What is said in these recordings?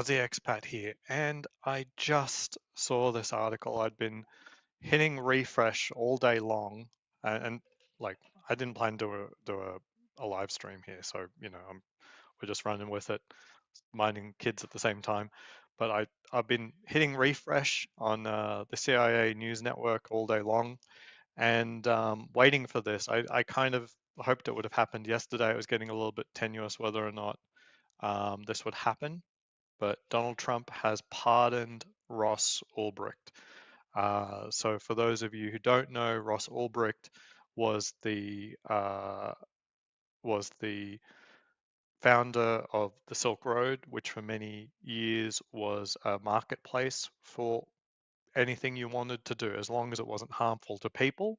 Aussie expat here, and I just saw this article. I'd been hitting refresh all day long, and like I didn't plan to do a live stream here, so we're just running with it, minding kids at the same time. But I've been hitting refresh on the CIA news network all day long, and waiting for this. I kind of hoped it would have happened yesterday. It was getting a little bit tenuous whether or not this would happen, but Donald Trump has pardoned Ross Ulbricht. So for those of you who don't know, Ross Ulbricht was the founder of the Silk Road, which for many years was a marketplace for anything you wanted to do, as long as it wasn't harmful to people.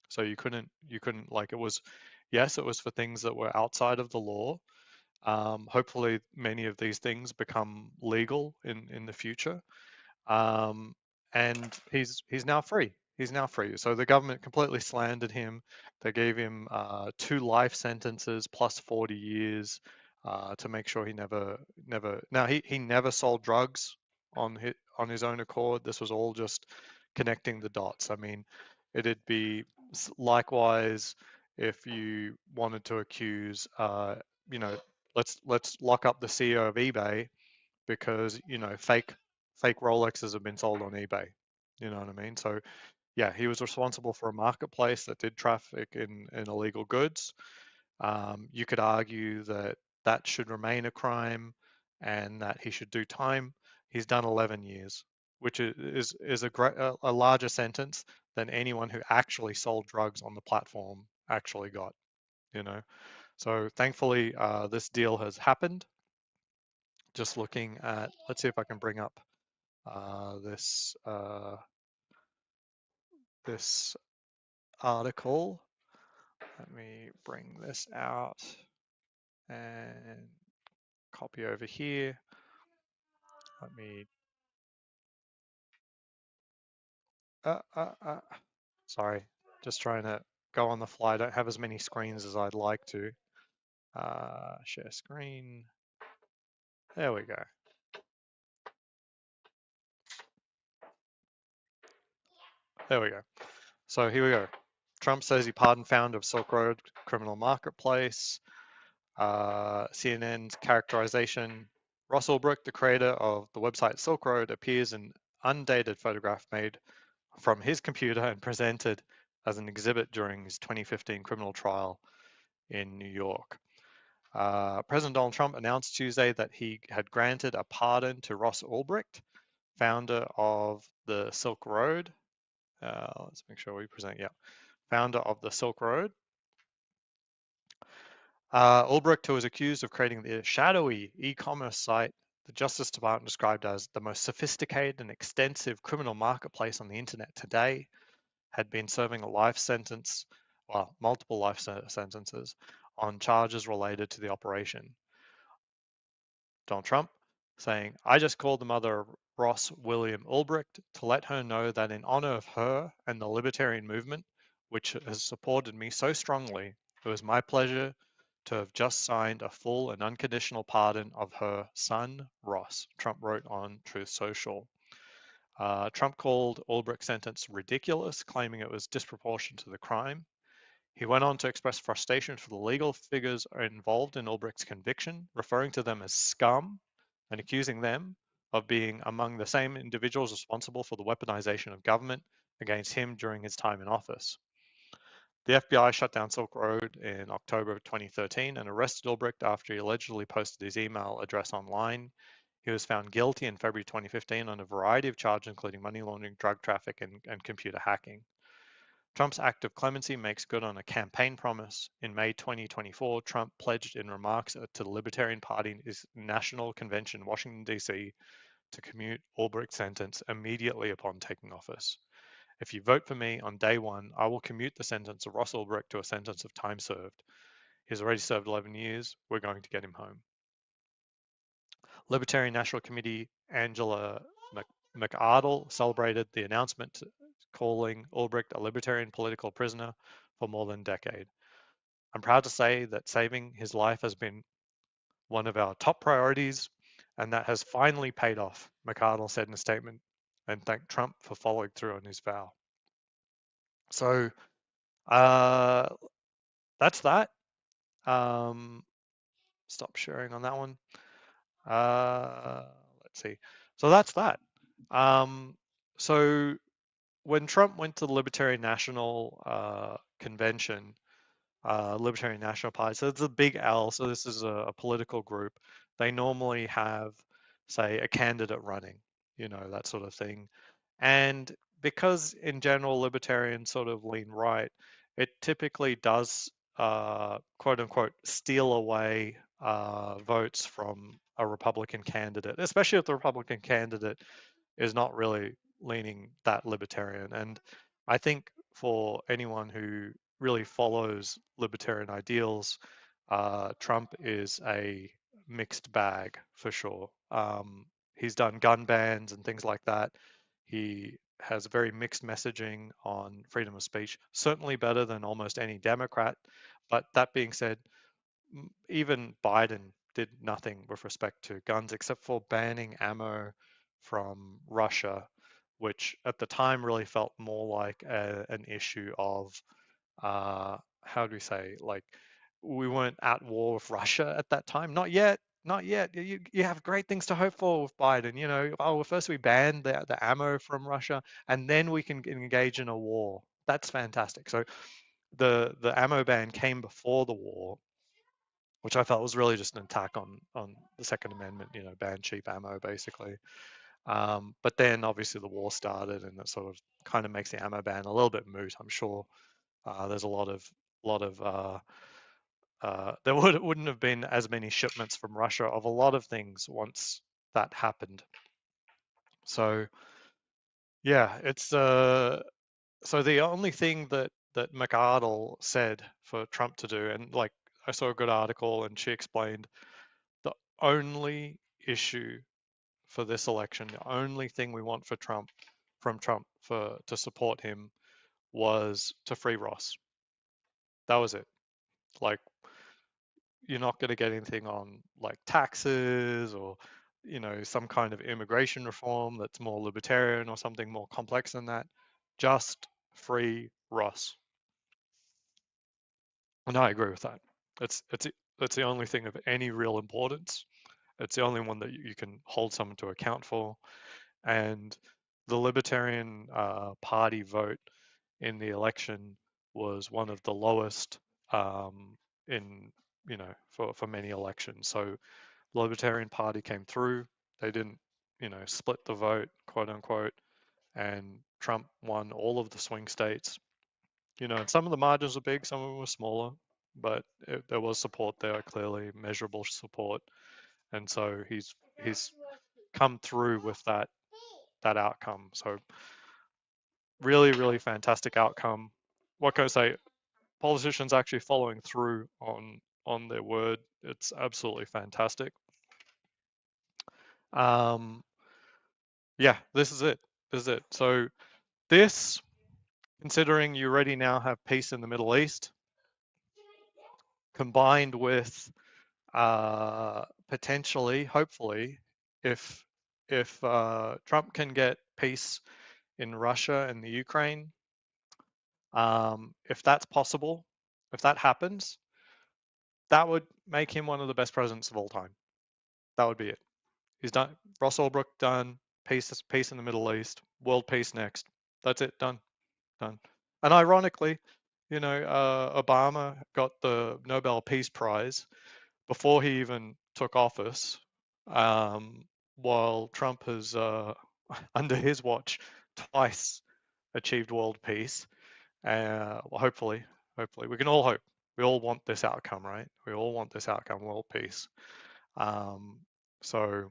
So you couldn't like it was, yes, it was for things that were outside of the law. Hopefully, many of these things become legal in the future. Um, and he's now free. He's now free. So the government completely slandered him. They gave him 2 life sentences plus 40 years to make sure he never. Now he never sold drugs on his own accord. This was all just connecting the dots. I mean, it'd be likewise if you wanted to accuse, you know, let's lock up the CEO of eBay because fake Rolexes have been sold on eBay. You know what I mean? So yeah, he was responsible for a marketplace that did traffic in illegal goods. You could argue that that should remain a crime and that he should do time. He's done 11 years, which is a larger sentence than anyone who actually sold drugs on the platform actually got. You know, so thankfully this deal has happened. Just looking at, let's see if I can bring up this this article. Let me bring this out and copy over here. Let me. Uh, uh, uh, Sorry, just trying to go on the fly. I don't have as many screens as I'd like to. Share screen. There we go. There we go. So here we go. Trump says he pardoned founder of Silk Road criminal marketplace. CNN's characterization. Ross Ulbricht, the creator of the website Silk Road, appears in undated photograph made from his computer and presented as an exhibit during his 2015 criminal trial in New York. President Donald Trump announced Tuesday that he had granted a pardon to Ross Ulbricht, founder of the Silk Road. Let's make sure we present, yeah, founder of the Silk Road. Ulbricht, who was accused of creating the shadowy e-commerce site the Justice Department described as the most sophisticated and extensive criminal marketplace on the internet today, had been serving a life sentence, well, multiple life sentences, on charges related to the operation. Donald Trump saying, I just called the mother of Ross William Ulbricht to let her know that in honor of her and the libertarian movement, which has supported me so strongly, it was my pleasure to have just signed a full and unconditional pardon of her son, Ross, Trump wrote on Truth Social. Trump called Ulbricht's sentence ridiculous, claiming it was disproportionate to the crime. He went on to express frustration for the legal figures involved in Ulbricht's conviction, referring to them as scum and accusing them of being among the same individuals responsible for the weaponization of government against him during his time in office. The FBI shut down Silk Road in October of 2013 and arrested Ulbricht after he allegedly posted his email address online. He was found guilty in February 2015 on a variety of charges, including money laundering, drug trafficking, and computer hacking. Trump's act of clemency makes good on a campaign promise. In May 2024, Trump pledged in remarks to the Libertarian Party's National Convention in Washington, D.C., to commute Ulbricht's sentence immediately upon taking office. If you vote for me on day one, I will commute the sentence of Ross Ulbricht to a sentence of time served. He's already served 11 years. We're going to get him home. Libertarian National Committee Angela McArdle celebrated the announcement, calling Ulbricht a libertarian political prisoner for more than a decade. I'm proud to say that saving his life has been one of our top priorities and that has finally paid off, McArdle said in a statement, and thanked Trump for following through on his vow. So uh, that's that. Um, stop sharing on that one. Uh, let's see. So that's that. Um, so when Trump went to the Libertarian National Convention, Libertarian National Party. So it's a big L. So this is a political group. They normally have, say, a candidate running, that sort of thing. And because in general libertarians sort of lean right, it typically does, quote unquote, steal away votes from a Republican candidate, especially if the Republican candidate is not really leaning that libertarian. And I think for anyone who really follows libertarian ideals, Trump is a mixed bag for sure. He's done gun bans and things like that. He has very mixed messaging on freedom of speech, certainly better than almost any Democrat. But that being said, even Biden did nothing with respect to guns except for banning ammo from Russia, which at the time really felt more like an issue of, how do we say, like we weren't at war with Russia at that time. Not yet, not yet. You have great things to hope for with Biden. Oh, first we ban the ammo from Russia, and then we can engage in a war. That's fantastic. So the ammo ban came before the war, which I felt was really just an attack on the Second Amendment, ban cheap ammo basically. But then obviously the war started, and that sort of kind of makes the ammo ban a little bit moot. I'm sure there's a lot of there wouldn't have been as many shipments from Russia of a lot of things once that happened. So yeah, it's so the only thing that McArdle said for Trump to do, and like I saw a good article, and she explained the only issue for this election, the only thing we want for Trump, from Trump for to support him, was to free Ross. That was it. Like, you're not going to get anything on like taxes or some kind of immigration reform that's more libertarian or something more complex than that. Just free Ross. And I agree with that. It's the only thing of any real importance. It's the only one that you can hold someone to account for. And the Libertarian Party vote in the election was one of the lowest in for many elections. So the Libertarian Party came through. They didn't split the vote, quote unquote, and Trump won all of the swing states. And some of the margins were big, some of them were smaller, but there was support there, clearly measurable support, and so he's come through with that outcome. So really, really fantastic outcome. What can I say? Politicians actually following through on their word. It's absolutely fantastic. Um, yeah, this is it. This is it. So this, considering you already now have peace in the Middle East, combined with potentially, hopefully, if Trump can get peace in Russia and the Ukraine, if that's possible, if that happens, that would make him one of the best presidents of all time. That would be it. He's done. Ross Ulbricht done. Peace in the Middle East. World peace next. That's it. Done. Done. And ironically, Obama got the Nobel Peace Prize before he even took office, um, while Trump has, under his watch, twice achieved world peace. Well, hopefully, we can all hope. We all want this outcome, right? We all want this outcome, world peace. Um, so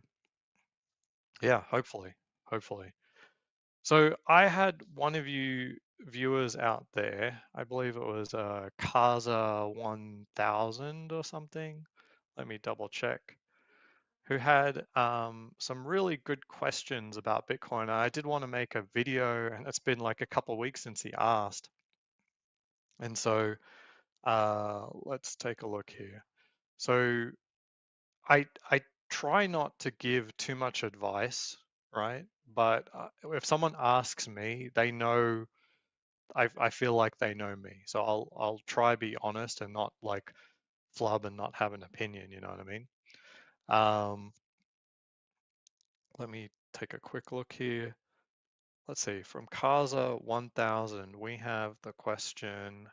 yeah, hopefully. So I had one of you viewers out there, I believe it was Kaza 1000 or something. Let me double check. Who had some really good questions about Bitcoin. I did want to make a video, and it's been like a couple of weeks since he asked. And so let's take a look here. So I try not to give too much advice, right? But if someone asks me, they know, I feel like they know me. So I'll try be honest and not like flub and not have an opinion, you know what I mean? Um, Let me take a quick look here. Let's see, from Kaza 1000, we have the question.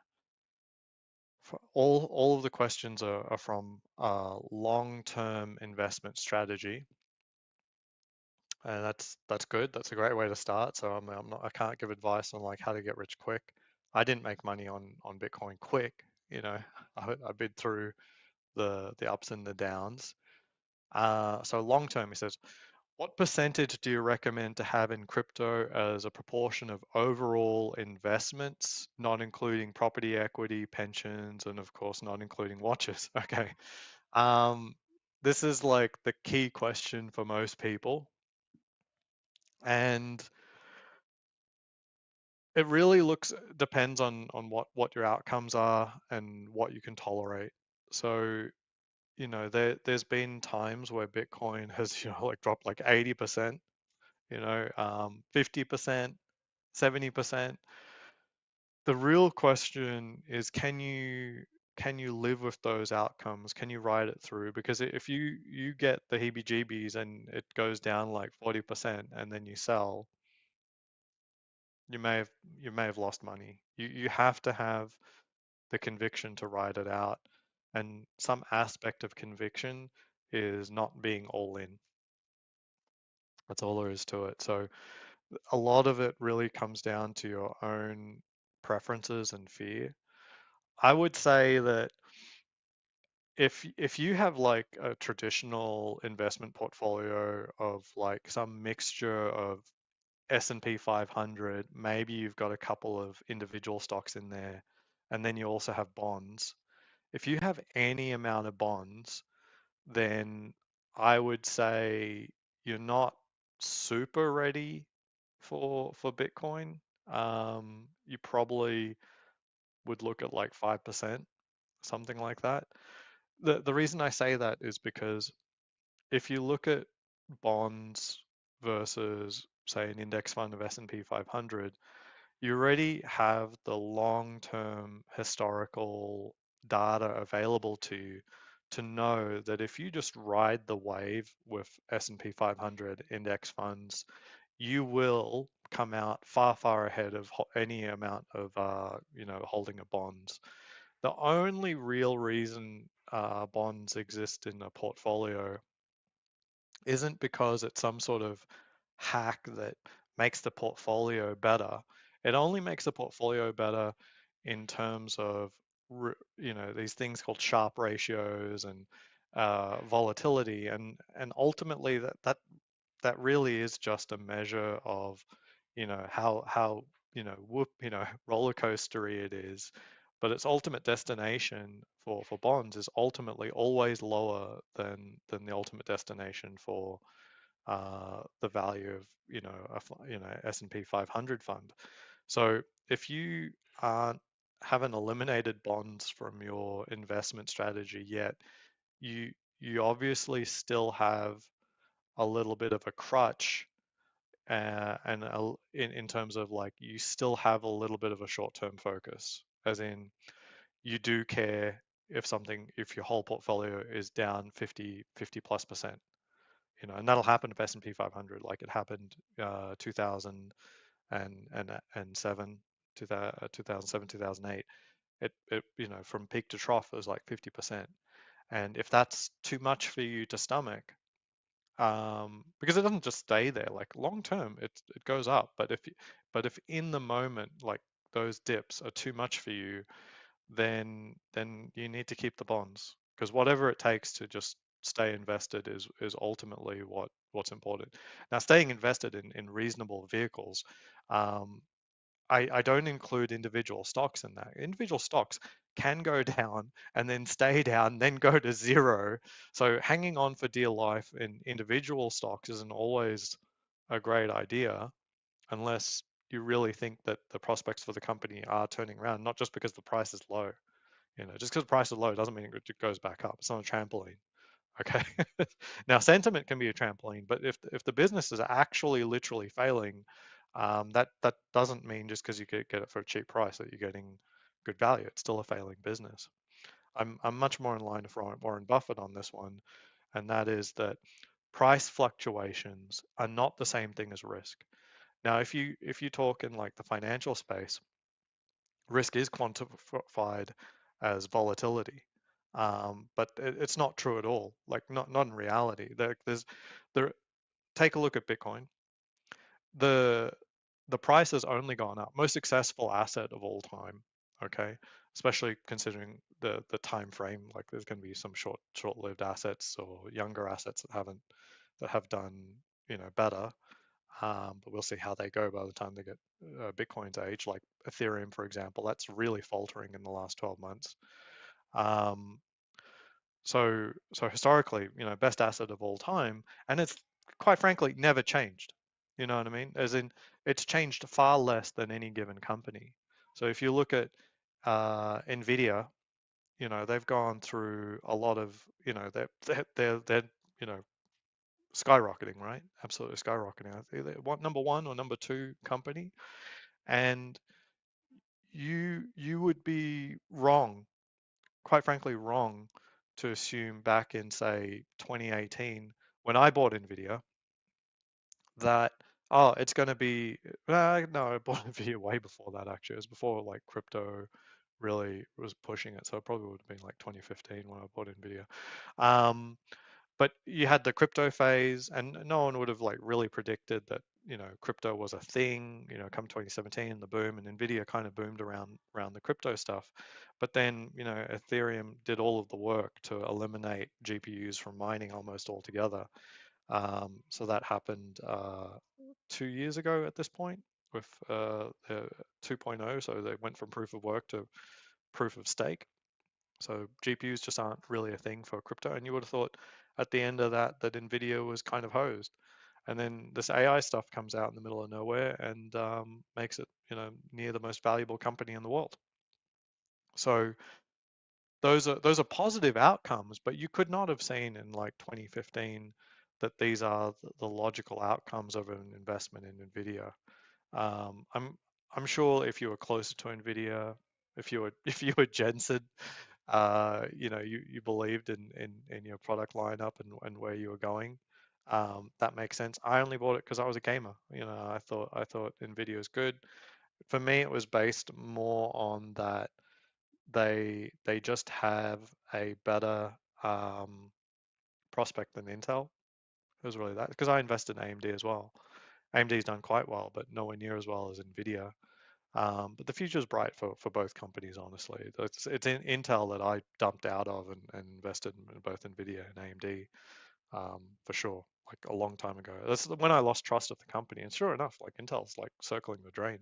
For all of the questions are from long-term investment strategy, and that's good. That's a great way to start. So I can't give advice on like how to get rich quick. I didn't make money on Bitcoin quick. You know, I've been through the ups and the downs. So long term, he says, what percentage do you recommend to have in crypto as a proportion of overall investments, not including property equity, pensions, and of course not including watches? Okay. Um, this is like the key question for most people. And it really depends on what your outcomes are and what you can tolerate. So, there's been times where Bitcoin has, like dropped like 80%, 50%, 70%. The real question is, can you live with those outcomes? Can you ride it through? Because if you get the heebie-jeebies and it goes down like 40% and then you sell, you may have you may have lost money. You have to have the conviction to ride it out, and some aspect of conviction is not being all in. That's all there is to it. So a lot of it really comes down to your own preferences and fear. I would say that if you have like a traditional investment portfolio of like some mixture of S&P 500, maybe you've got a couple of individual stocks in there, and then you also have bonds. If you have any amount of bonds, then I would say you're not super ready for Bitcoin. You probably would look at like 5%, something like that. The reason I say that is because if you look at bonds versus say an index fund of S&P 500, you already have the long-term historical data available to you to know that if you just ride the wave with S&P 500 index funds, you will come out far, far ahead of any amount of, holding of bonds. The only real reason bonds exist in a portfolio isn't because it's some sort of hack that makes the portfolio better. It only makes the portfolio better in terms of these things called Sharpe ratios and volatility, and ultimately that really is just a measure of how roller coastery it is, but its ultimate destination for bonds is ultimately always lower than the ultimate destination for the value of S&P 500 fund. So if you aren't haven't eliminated bonds from your investment strategy yet, you you obviously still have a little bit of a crutch, and in terms of like you still have a little bit of a short-term focus, as in you do care if your whole portfolio is down 50 plus percent, and that'll happen if S&P 500, like it happened 2007, 2008. It from peak to trough it was like 50%, and if that's too much for you to stomach, because it doesn't just stay there. Like long term, it goes up. But if in the moment, like those dips are too much for you, then you need to keep the bonds, because whatever it takes to just stay invested is ultimately what's important. Now, staying invested in reasonable vehicles, um, I don't include individual stocks in that. Individual stocks can go down and then stay down, then go to zero. So hanging on for dear life in individual stocks isn't always a great idea unless you really think that the prospects for the company are turning around, not just because the price is low. Just because the price is low doesn't mean it goes back up. It's not a trampoline. Okay. Now, sentiment can be a trampoline, but if the business is actually literally failing, that doesn't mean just because you get it for a cheap price that you're getting good value. It's still a failing business. I'm much more in line with Warren Buffett on this one, and that is that price fluctuations are not the same thing as risk. Now, if you talk in like the financial space, risk is quantified as volatility, but it's not true at all. Like not in reality. There. Take a look at Bitcoin. The the price has only gone up. Most successful asset of all time. Okay, especially considering the time frame. Like there's going to be some short-lived assets or younger assets that have done better. But we'll see how they go by the time they get Bitcoin's age. Like Ethereum, for example, that's really faltering in the last 12 months. Um, so historically, best asset of all time, and it's quite frankly never changed. You know what I mean? As in, it's changed far less than any given company. So if you look at Nvidia, they've gone through a lot of, they're you know skyrocketing, right? Absolutely skyrocketing. I think they're what, number one or number two company, and you would be wrong, quite frankly wrong, to assume back in say 2018 when I bought Nvidia that it's going to be no, I bought Nvidia way before that. Actually, it was before like crypto really was pushing it, so it probably would have been like 2015 when I bought Nvidia. um, but you had the crypto phase, and no one would have like really predicted that crypto was a thing. Come 2017, the boom, and Nvidia kind of boomed around the crypto stuff. But then Ethereum did all of the work to eliminate GPUs from mining almost altogether. So that happened 2 years ago at this point with 2.0. So they went from proof of work to proof of stake. So GPUs just aren't really a thing for crypto. And you would have thought at the end of that Nvidia was kind of hosed. And then this AI stuff comes out in the middle of nowhere and makes it, near the most valuable company in the world. So those are positive outcomes, but you could not have seen in like 2015 that these are the logical outcomes of an investment in Nvidia. I'm sure if you were closer to Nvidia, if you were Jensen, you believed in your product lineup and where you were going. That makes sense. I only bought it because I was a gamer. I thought Nvidia was good. For me, it was based more on that they just have a better prospect than Intel. It was really that because I invested in AMD as well. AMD's done quite well, but nowhere near as well as Nvidia. But the future is bright for both companies, honestly. It's in Intel that I dumped out of and invested in both Nvidia and AMD, for sure, like a long time ago. That's when I lost trust of the company. And sure enough, like Intel's like circling the drain.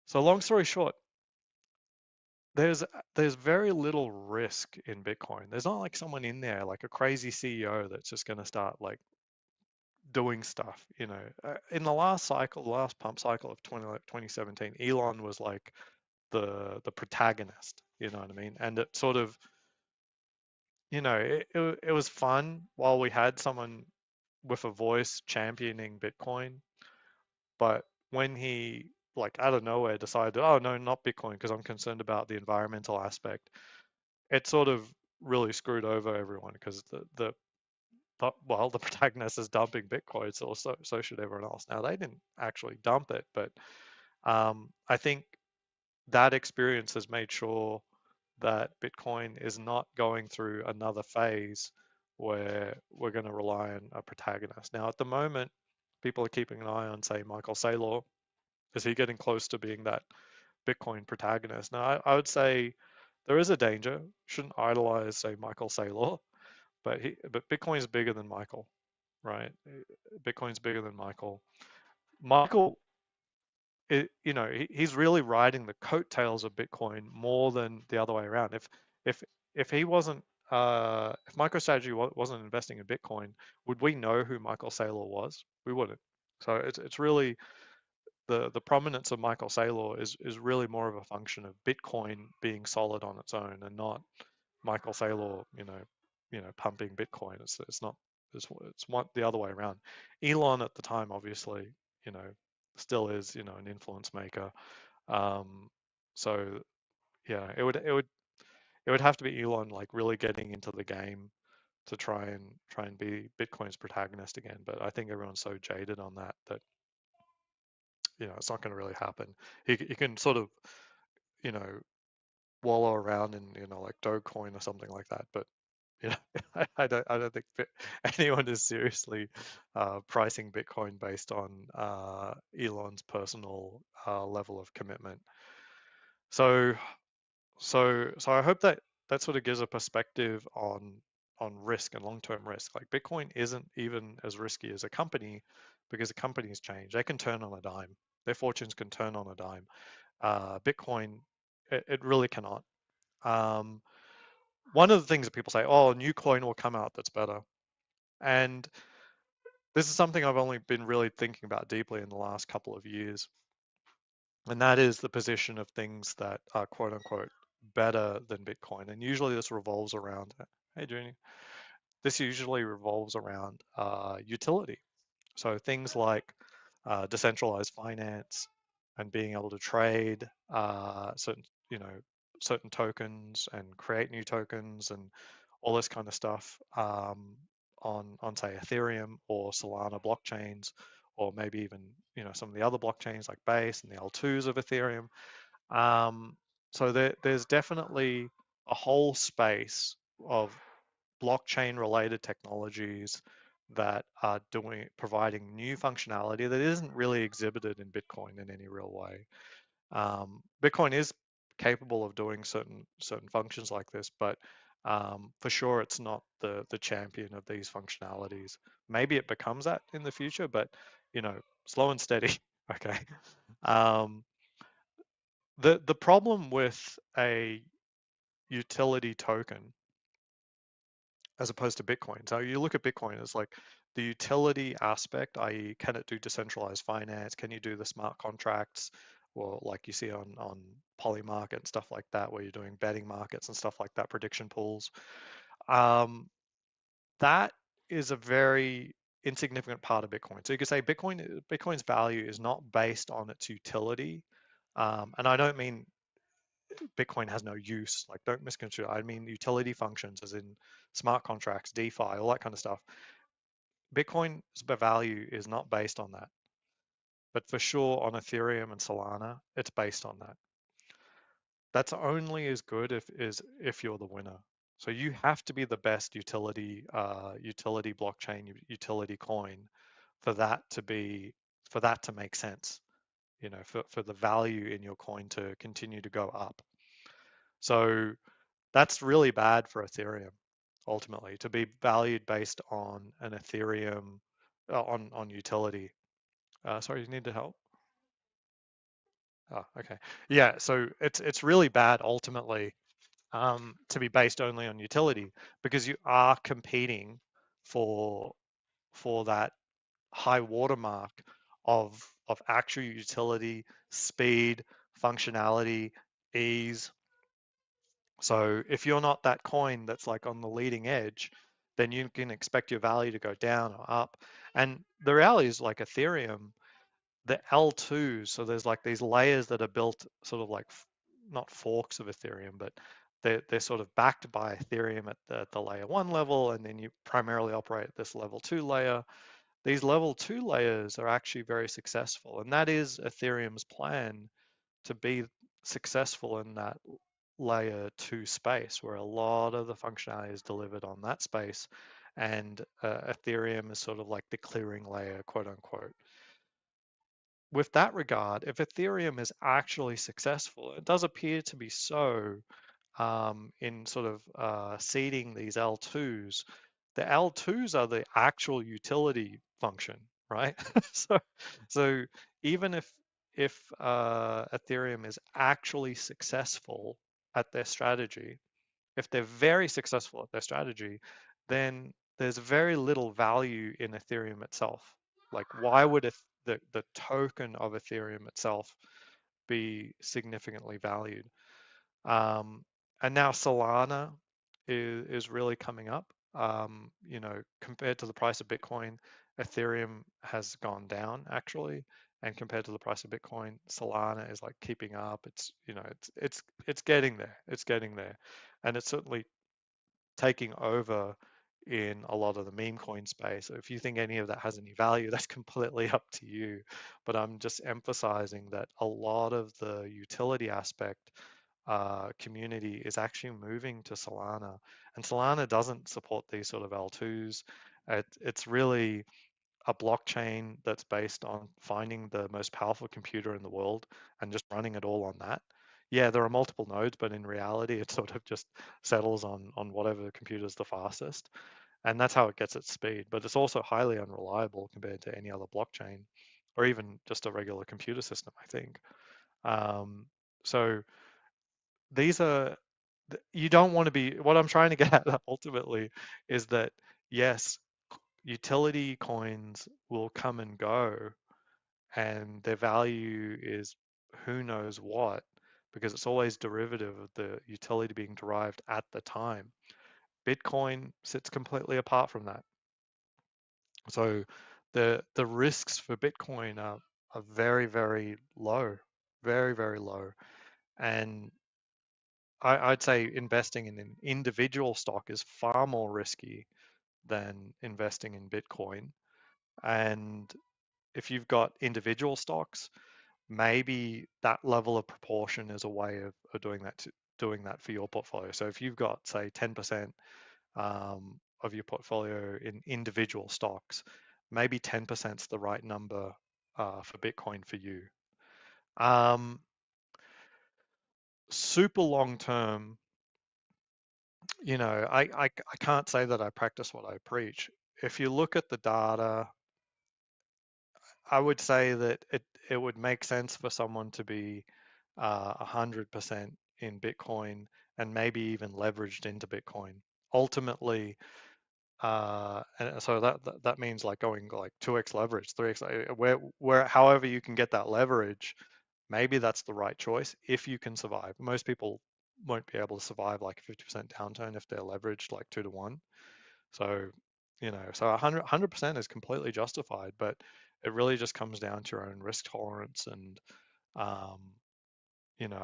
So long story short, there's there's very little risk in Bitcoin. There's not like someone in there, like a crazy CEO that's just going to start like doing stuff. In the last cycle, the last pump cycle of 2017, Elon was like the protagonist. You know what I mean? And it sort of, it was fun while we had someone with a voice championing Bitcoin. But when he, like, out of nowhere decided, oh no, not Bitcoin, because I'm concerned about the environmental aspect, it sort of really screwed over everyone because the protagonist is dumping Bitcoin, so should everyone else. Now they didn't actually dump it, but I think that experience has made sure that Bitcoin is not going through another phase where we're going to rely on a protagonist. Now, at the moment, people are keeping an eye on, say, Michael Saylor. Is he getting close to being that Bitcoin protagonist? Now, I would say there is a danger. Shouldn't idolize, say, Michael Saylor, but Bitcoin is bigger than Michael, right? Bitcoin's bigger than Michael. Michael, he's really riding the coattails of Bitcoin more than the other way around. If if he wasn't, if MicroStrategy wasn't investing in Bitcoin, would we know who Michael Saylor was? We wouldn't. So it's really the prominence of Michael Saylor is really more of a function of Bitcoin being solid on its own and not Michael Saylor, pumping Bitcoin. It's not it's one the other way around. Elon at the time, obviously, you know, still is an influence maker. Um, so yeah, it would have to be Elon like really getting into the game to try and be Bitcoin's protagonist again. But I think everyone's so jaded on that it's not going to really happen. He can sort of you know wallow around in like Dogecoin or something like that, but I don't think anyone is seriously pricing Bitcoin based on Elon's personal level of commitment. So so I hope that sort of gives a perspective on risk and long-term risk. Like Bitcoin isn't even as risky as a company because a company's change. They can turn on a dime. Their fortunes can turn on a dime. Bitcoin, it really cannot. Um, One of the things that people say, oh, a new coin will come out that's better. And this is something I've only been really thinking about deeply in the last couple of years. And that is the position of things that are quote unquote better than Bitcoin. And usually this revolves around, hey, Junie, this usually revolves around utility. So things like decentralized finance and being able to trade certain tokens and create new tokens and all this kind of stuff on say Ethereum or Solana blockchains, or maybe even some of the other blockchains like Base and the L2s of Ethereum. So there's definitely a whole space of blockchain related technologies that are providing new functionality that isn't really exhibited in Bitcoin in any real way. Bitcoin is capable of doing certain functions like this, but for sure it's not the champion of these functionalities. Maybe it becomes that in the future, but slow and steady. Okay. Um, the problem with a utility token as opposed to Bitcoin. So you look at Bitcoin as like the utility aspect, i.e., can it do decentralized finance? Can you do the smart contracts? Or like you see on Polymarket and stuff like that, where you're doing betting markets and stuff like that, prediction pools. That is a very insignificant part of Bitcoin. So you could say Bitcoin's value is not based on its utility. And I don't mean Bitcoin has no use. Like, don't misconstrue. I mean utility functions, as in smart contracts, DeFi, all that kind of stuff. Bitcoin's value is not based on that, but for sure on Ethereum and Solana, it's based on that. That's only as good if you're the winner. So you have to be the best utility blockchain, utility coin for that to make sense. For the value in your coin to continue to go up. So that's really bad for Ethereum, ultimately, to be valued based on an Ethereum on utility. Sorry, you need to help? Oh, okay. Yeah, so it's really bad ultimately to be based only on utility, because you are competing for that high watermark of actual utility, speed, functionality, ease. So if you're not that coin that's like on the leading edge, then you can expect your value to go down or up. And the reality is, like Ethereum, the L2s, so there's like these layers that are built sort of like not forks of Ethereum, but they're sort of backed by Ethereum at the layer one level, and then you primarily operate at this level two layer. These level two layers are actually very successful, and that is Ethereum's plan to be successful in that layer two space, where a lot of the functionality is delivered on that space, and Ethereum is sort of like the clearing layer, quote unquote. With that regard, if Ethereum is actually successful, it does appear to be so in sort of seeding these L2s. The L2s are the actual utility function, right? so, so even if Ethereum is actually successful at their strategy, if they're very successful at their strategy, then there's very little value in Ethereum itself. Like, why would the token of Ethereum itself be significantly valued? And now Solana is really coming up. compared to the price of Bitcoin, Ethereum has gone down actually, and compared to the price of Bitcoin, Solana is like keeping up. It's getting there. It's getting there, and it's certainly taking over in a lot of the meme coin space. So if you think any of that has any value, that's completely up to you. But I'm just emphasizing that a lot of the utility aspect community is actually moving to Solana, and Solana doesn't support these sort of L2s. It's really a blockchain that's based on finding the most powerful computer in the world and just running it all on that. Yeah, there are multiple nodes, but in reality, it sort of just settles on whatever computer is the fastest, and that's how it gets its speed. But it's also highly unreliable compared to any other blockchain, or even just a regular computer system, I think. Um, so these are you don't want to be. What I'm trying to get at ultimately is that yes, utility coins will come and go, and their value is who knows what, because it's always derivative of the utility being derived at the time. Bitcoin sits completely apart from that. So the risks for Bitcoin are very, very low, very, very low. And I'd say investing in an individual stock is far more risky than investing in Bitcoin. And if you've got individual stocks, maybe that level of proportion is a way of doing that for your portfolio. So if you've got say 10% of your portfolio in individual stocks, maybe 10% is the right number for Bitcoin for you. Um, Super long term, I can't say that I practice what I preach. If you look at the data, I would say that it would make sense for someone to be 100% in Bitcoin and maybe even leveraged into Bitcoin. Ultimately, and so that means like going like 2x leverage, 3x, where however you can get that leverage, maybe that's the right choice if you can survive. Most people won't be able to survive like a 50% downturn if they're leveraged like 2 to 1. So, so 100% is completely justified, but it really just comes down to your own risk tolerance. And, um,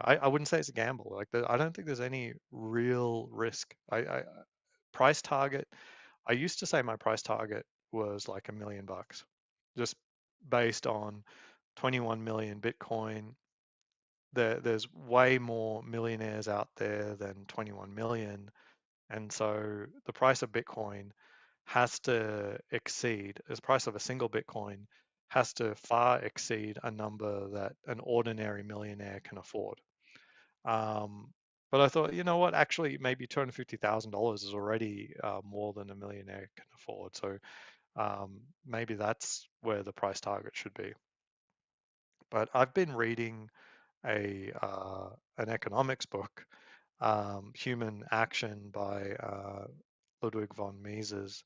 I wouldn't say it's a gamble. Like, I don't think there's any real risk. Price target, I used to say my price target was like $1 million, just based on 21 million Bitcoin. There's way more millionaires out there than 21 million. And so the price of Bitcoin has to exceed, the price of a single Bitcoin has to far exceed a number that an ordinary millionaire can afford. Um, but I thought, you know what, actually, maybe $250,000 is already more than a millionaire can afford. So maybe that's where the price target should be. But I've been reading an economics book, Human Action by Ludwig von Mises.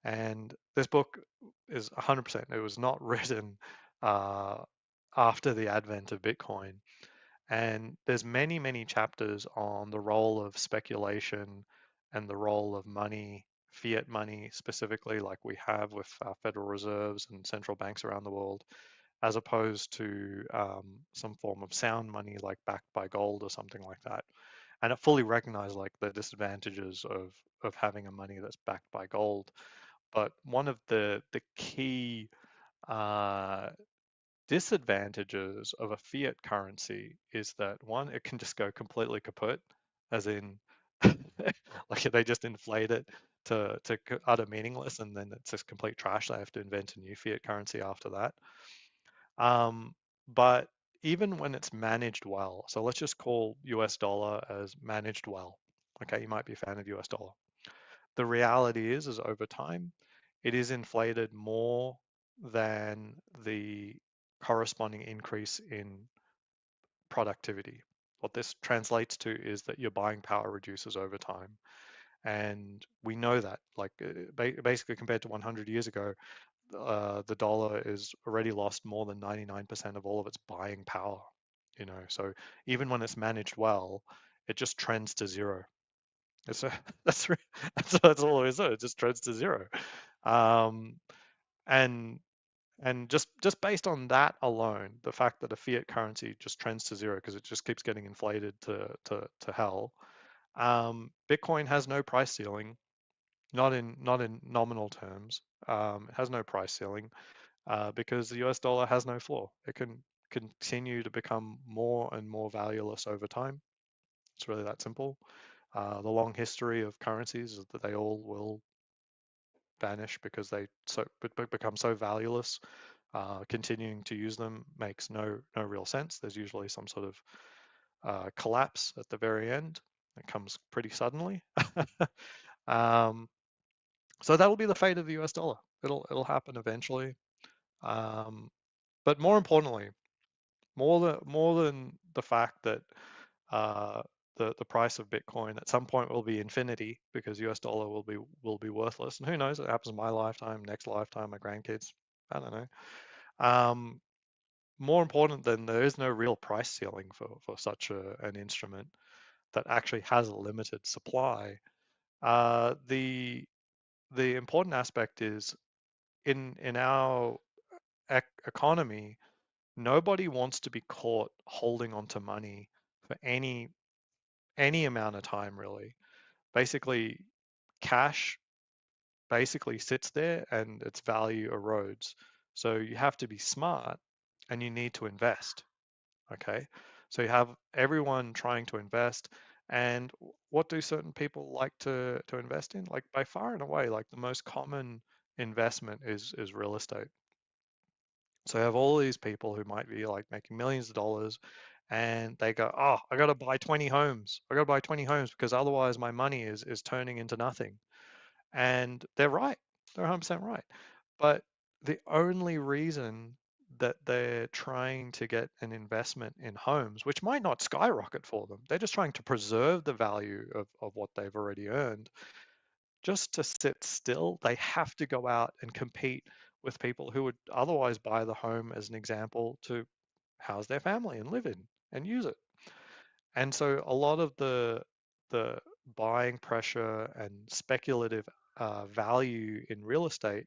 And this book is 100%, it was not written uh, after the advent of Bitcoin. And there's many, many chapters on the role of speculation and the role of money, fiat money specifically, like we have with Federal Reserves and central banks around the world, as opposed to some form of sound money like backed by gold or something like that. And it fully recognized like the disadvantages of having a money that's backed by gold. But one of the key uh, disadvantages of a fiat currency is that one, it can just go completely kaput, as in like they just inflate it to utter meaningless, and then it's just complete trash. They have to invent a new fiat currency after that. Um, but even when it's managed well, so let's just call US dollar as managed well. Okay, you might be a fan of US dollar. The reality is over time, it is inflated more than the corresponding increase in productivity. What this translates to is that your buying power reduces over time. And we know that, like basically compared to 100 years ago, the dollar is already lost more than 99% of all of its buying power. So even when it's managed well, it just trends to zero. It's a, that's that's all it is. It just trends to zero. Um, and just based on that alone, the fact that a fiat currency just trends to zero because it just keeps getting inflated to hell. Bitcoin has no price ceiling, not in nominal terms. It has no price ceiling because the US dollar has no floor. It can continue to become more and more valueless over time. It's really that simple. The long history of currencies is that they all will vanish because they become so valueless. Continuing to use them makes no real sense. There's usually some sort of collapse at the very end. It comes pretty suddenly. um, so that'll be the fate of the US dollar. It'll happen eventually. Um, but more importantly, more than the fact that uh, the price of Bitcoin at some point will be infinity because US dollar will be worthless. And who knows? It happens in my lifetime, next lifetime, my grandkids. I don't know. Um, More important than there is no real price ceiling for such an instrument that actually has a limited supply. The important aspect is in our economy, nobody wants to be caught holding onto money for any amount of time really. Basically, cash basically sits there and its value erodes. So you have to be smart and you need to invest. Okay. So you have everyone trying to invest. And what do certain people like to invest in? Like by far and away, like the most common investment is real estate. So you have all these people who might be like making millions of dollars and they go, oh, I got to buy 20 homes. I got to buy 20 homes because otherwise my money is turning into nothing. And they're right. They're 100% right. But the only reason that they're trying to get an investment in homes, which might not skyrocket for them, they're just trying to preserve the value of what they've already earned. Just to sit still, they have to go out and compete with people who would otherwise buy the home as an example to house their family and live in and use it. And so a lot of the buying pressure and speculative value in real estate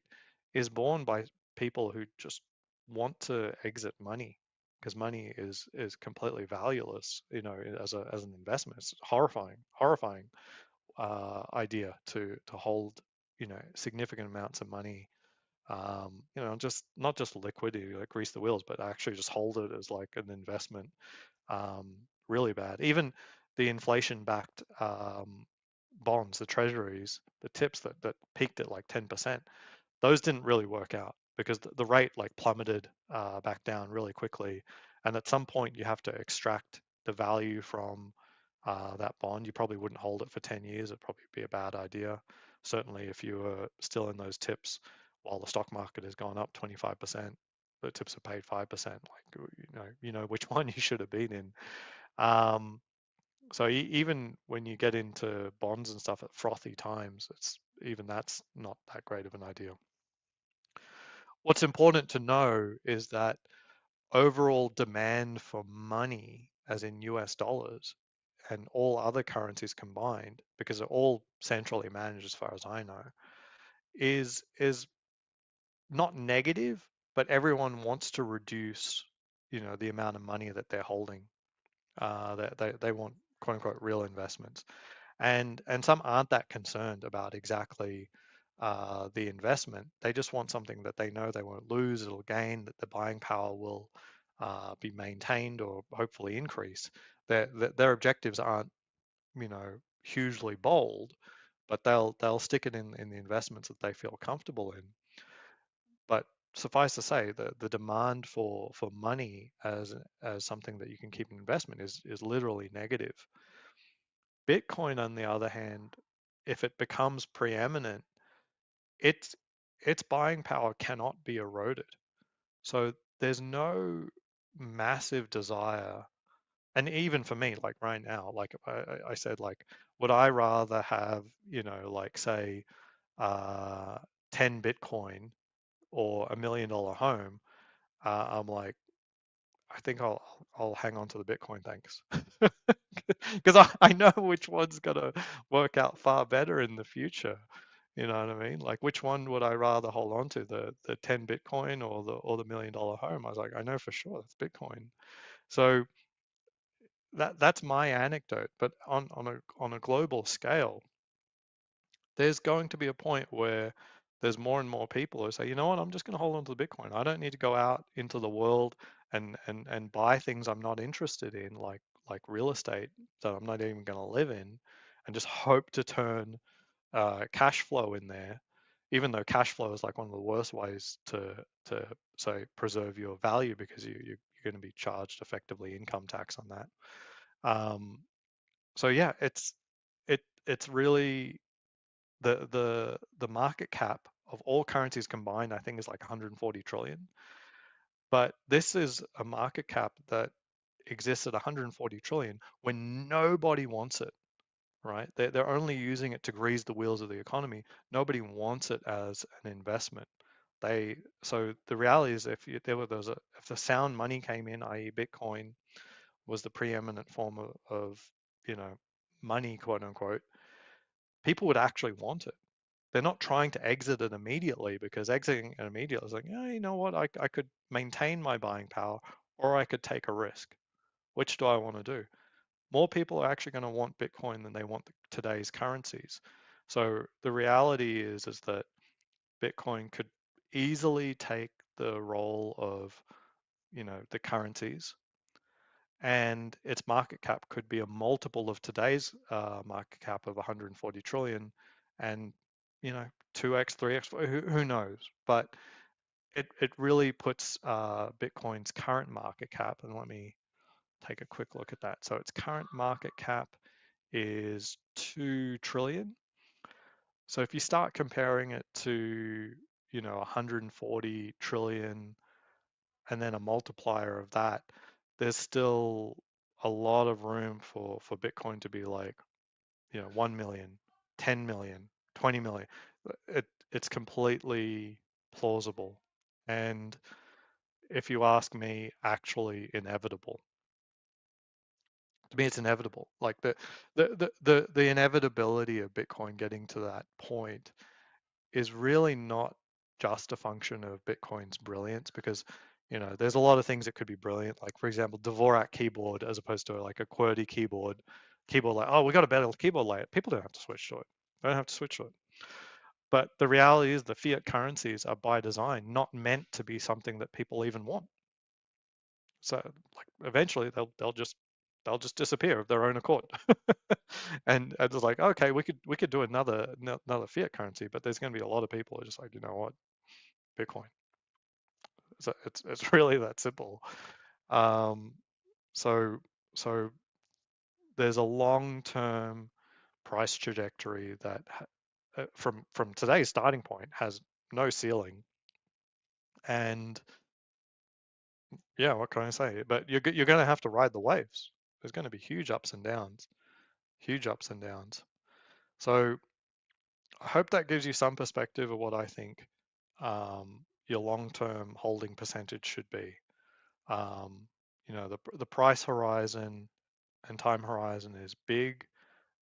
is borne by people who just want to exit money because money is completely valueless, as an investment. It's horrifying idea to hold, significant amounts of money. Just not just liquidity, like grease the wheels, but actually just hold it as like an investment. um, Really bad. Even the inflation-backed bonds, the treasuries, the tips that peaked at like 10%, those didn't really work out because the rate like plummeted back down really quickly. And at some point, you have to extract the value from that bond. You probably wouldn't hold it for 10 years. It'd probably be a bad idea. Certainly, if you were still in those tips while the stock market has gone up 25%, the tips have paid 5%. Like, you know which one you should have been in. Um, so even when you get into bonds and stuff at frothy times, that's not that great of an idea. What's important to know is that overall demand for money, as in US dollars, and all other currencies combined, because they're all centrally managed as far as I know, is not negative, but everyone wants to reduce, the amount of money that they're holding. They want quote unquote real investments. And some aren't that concerned about exactly the investment. They just want something that they know they won't lose, it'll gain, that the buying power will be maintained or hopefully increase. Their objectives aren't, hugely bold, but they'll stick it in the investments that they feel comfortable in. But suffice to say, the demand for money as something that you can keep in investment is literally negative. Bitcoin, on the other hand, if it becomes preeminent, its its buying power cannot be eroded. So there's no massive desire. And even for me, like right now, like I said, like, would I rather have, like say, uh, 10 Bitcoin or $1 million home? I'm like, I think I'll hang on to the Bitcoin, thanks. because I know which one's gonna work out far better in the future. You know what I mean? Like, which one would I rather hold on to, the 10 Bitcoin or the $1 million home? I was like, I know for sure that's Bitcoin. So that's my anecdote. But on a global scale, there's going to be a point where there's more and more people who say, you know what, I'm just going to hold on to the Bitcoin. I don't need to go out into the world and buy things I'm not interested in, like real estate that I'm not even going to live in, and just hope to turn cash flow in there. Even though cash flow is like one of the worst ways to say preserve your value, because you're going to be charged effectively income tax on that. So yeah, it's really the market cap of all currencies combined, I think, is like 140 trillion. But this is a market cap that exists at 140 trillion when nobody wants it, right? They're only using it to grease the wheels of the economy. Nobody wants it as an investment. So the reality is, if the sound money came in, i.e., Bitcoin was the preeminent form of money, quote unquote, people would actually want it. They're not trying to exit it immediately, because exiting it immediately is like, yeah, you know what, I could maintain my buying power, or I could take a risk. Which do I want to do? More people are actually going to want Bitcoin than they want today's currencies. So the reality is that Bitcoin could easily take the role of, the currencies, and its market cap could be a multiple of today's market cap of 140 trillion, and 2x, 3x, who knows? But it really puts Bitcoin's current market cap, and let me take a quick look at that. So its current market cap is 2 trillion. So if you start comparing it to 140 trillion, and then a multiplier of that, there's still a lot of room for Bitcoin to be like, 1 million, 10 million, 20 million. It's completely plausible. And if you ask me, actually inevitable. To me, it's inevitable. Like the inevitability of Bitcoin getting to that point is really not just a function of Bitcoin's brilliance, because there's a lot of things that could be brilliant. Like, for example, Dvorak keyboard as opposed to like a QWERTY keyboard like, oh, we got a better keyboard layout. People don't have to switch to it. They don't have to switch to it. But the reality is the fiat currencies are by design not meant to be something that people even want. So like eventually they'll just disappear of their own accord. And it's like, okay, we could do another fiat currency, but there's going to be a lot of people who are just like, you know what, Bitcoin. So it's really that simple. Um, so so there's a long-term price trajectory that from today's starting point has no ceiling. And yeah, what can I say? But you're going to have to ride the waves. There's going to be huge ups and downs, huge ups and downs. So I hope that gives you some perspective of what I think your long-term holding percentage should be. Um, the price horizon and time horizon is big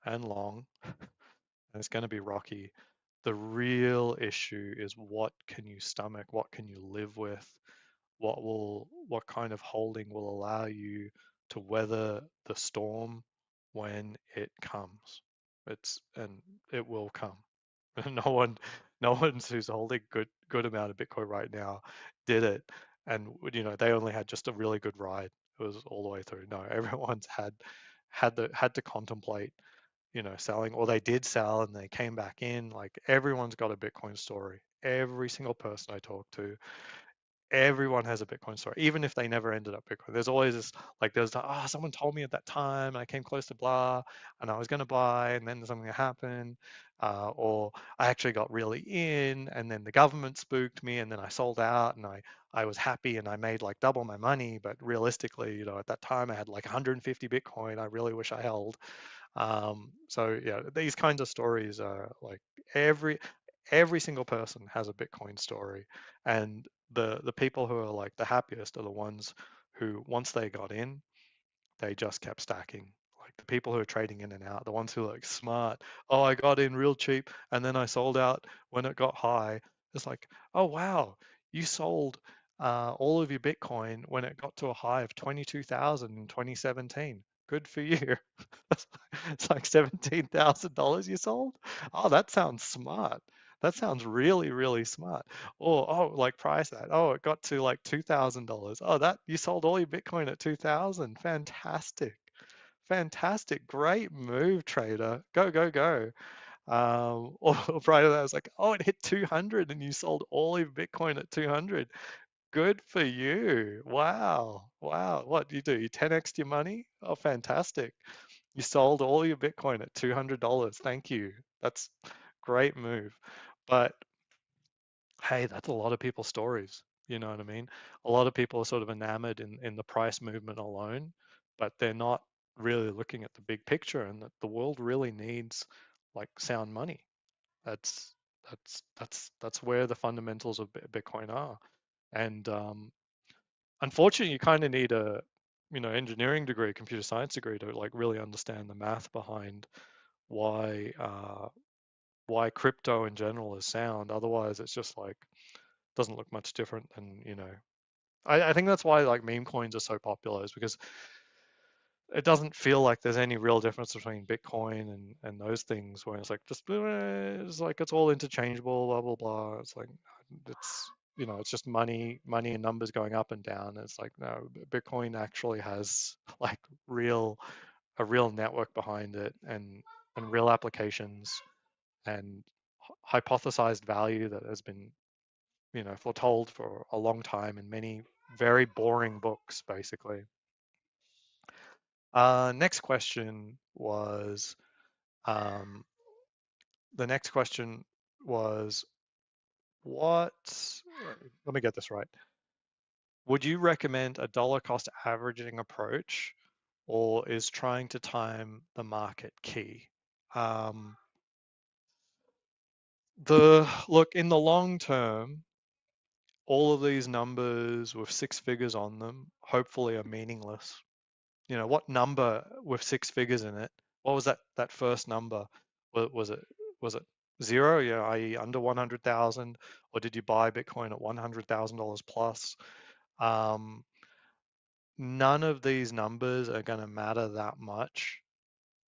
and long, and it's going to be rocky. The real issue is, what can you stomach? What can you live with? What kind of holding will allow you to weather the storm when it comes? And it will come. No one, no one who's holding good amount of Bitcoin right now did it, and they only had just a really good ride. It was all the way through. No, everyone's had to contemplate, selling, or they did sell and they came back in. Like, everyone's got a Bitcoin story. Every single person I talk to, everyone has a Bitcoin story, even if they never ended up Bitcoin. There's always this, like, someone told me at that time, and I came close to blah, and I was going to buy, and then something happened, or I actually got really in, and then the government spooked me, and then I sold out, and I was happy, and I made like double my money. But realistically, at that time I had like 150 Bitcoin. I really wish I held. So yeah, these kinds of stories are like, every single person has a Bitcoin story, and the people who are like the happiest are the ones who, once they got in, they just kept stacking. Like, the people who are trading in and out, the ones who are like smart. Oh, I got in real cheap and then I sold out when it got high. It's like, oh wow, you sold all of your Bitcoin when it got to a high of 22,000 in 2017. Good for you. It's like $17,000 you sold. Oh, that sounds smart. That sounds really, really smart. Or like price that. Oh, it got to like $2,000. Oh, that you sold all your Bitcoin at 2,000. Fantastic. Fantastic. Great move, trader. Go, go, go. Or prior to that, I was like, oh, it hit 200 and you sold all your Bitcoin at 200. Good for you. Wow. Wow. What do you do? You 10x your money? Oh, fantastic. You sold all your Bitcoin at $200. Thank you. That's great move. But hey, that's a lot of people's stories. You know what I mean? A lot of people are sort of enamored in the price movement alone, but they're not really looking at the big picture and that the world really needs like sound money. That's that's where the fundamentals of Bitcoin are. And unfortunately, you kind of need a engineering degree, computer science degree to like really understand the math behind why why crypto in general is sound. Otherwise, it's just like doesn't look much different than I think that's why like meme coins are so popular is because it doesn't feel like there's any real difference between Bitcoin and those things where it's like just it's like it's all interchangeable, blah blah blah. It's like it's it's just money and numbers going up and down. It's like no, Bitcoin actually has like real a real network behind it and real applications and hypothesized value that has been foretold for a long time in many very boring books, basically. Next question was um, the next question was what? Let me get this right. Would you recommend a dollar cost averaging approach, or is trying to time the market key? Um, the look in the long term, all of these numbers with six figures on them hopefully are meaningless. What number with six figures in it? What was that first number? Was it zero? Yeah, i.e. under 100,000, or did you buy Bitcoin at $100,000 plus? Um, None of these numbers are going to matter that much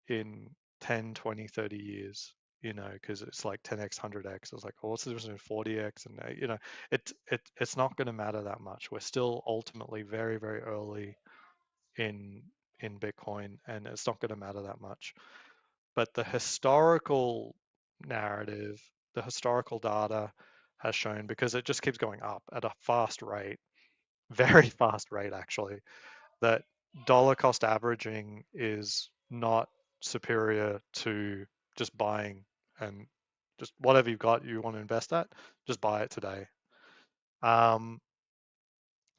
in 10, 20, 30 years, because it's like 10x, 100x. It's like, oh, what's the difference between 40x and, it's not going to matter that much. We're still ultimately very, very early in Bitcoin, and it's not going to matter that much. But the historical narrative, the historical data has shown, because it just keeps going up at a fast rate, very fast rate actually, that dollar cost averaging is not superior to just buying and just whatever you've got you want to invest at, just buy it today. Um,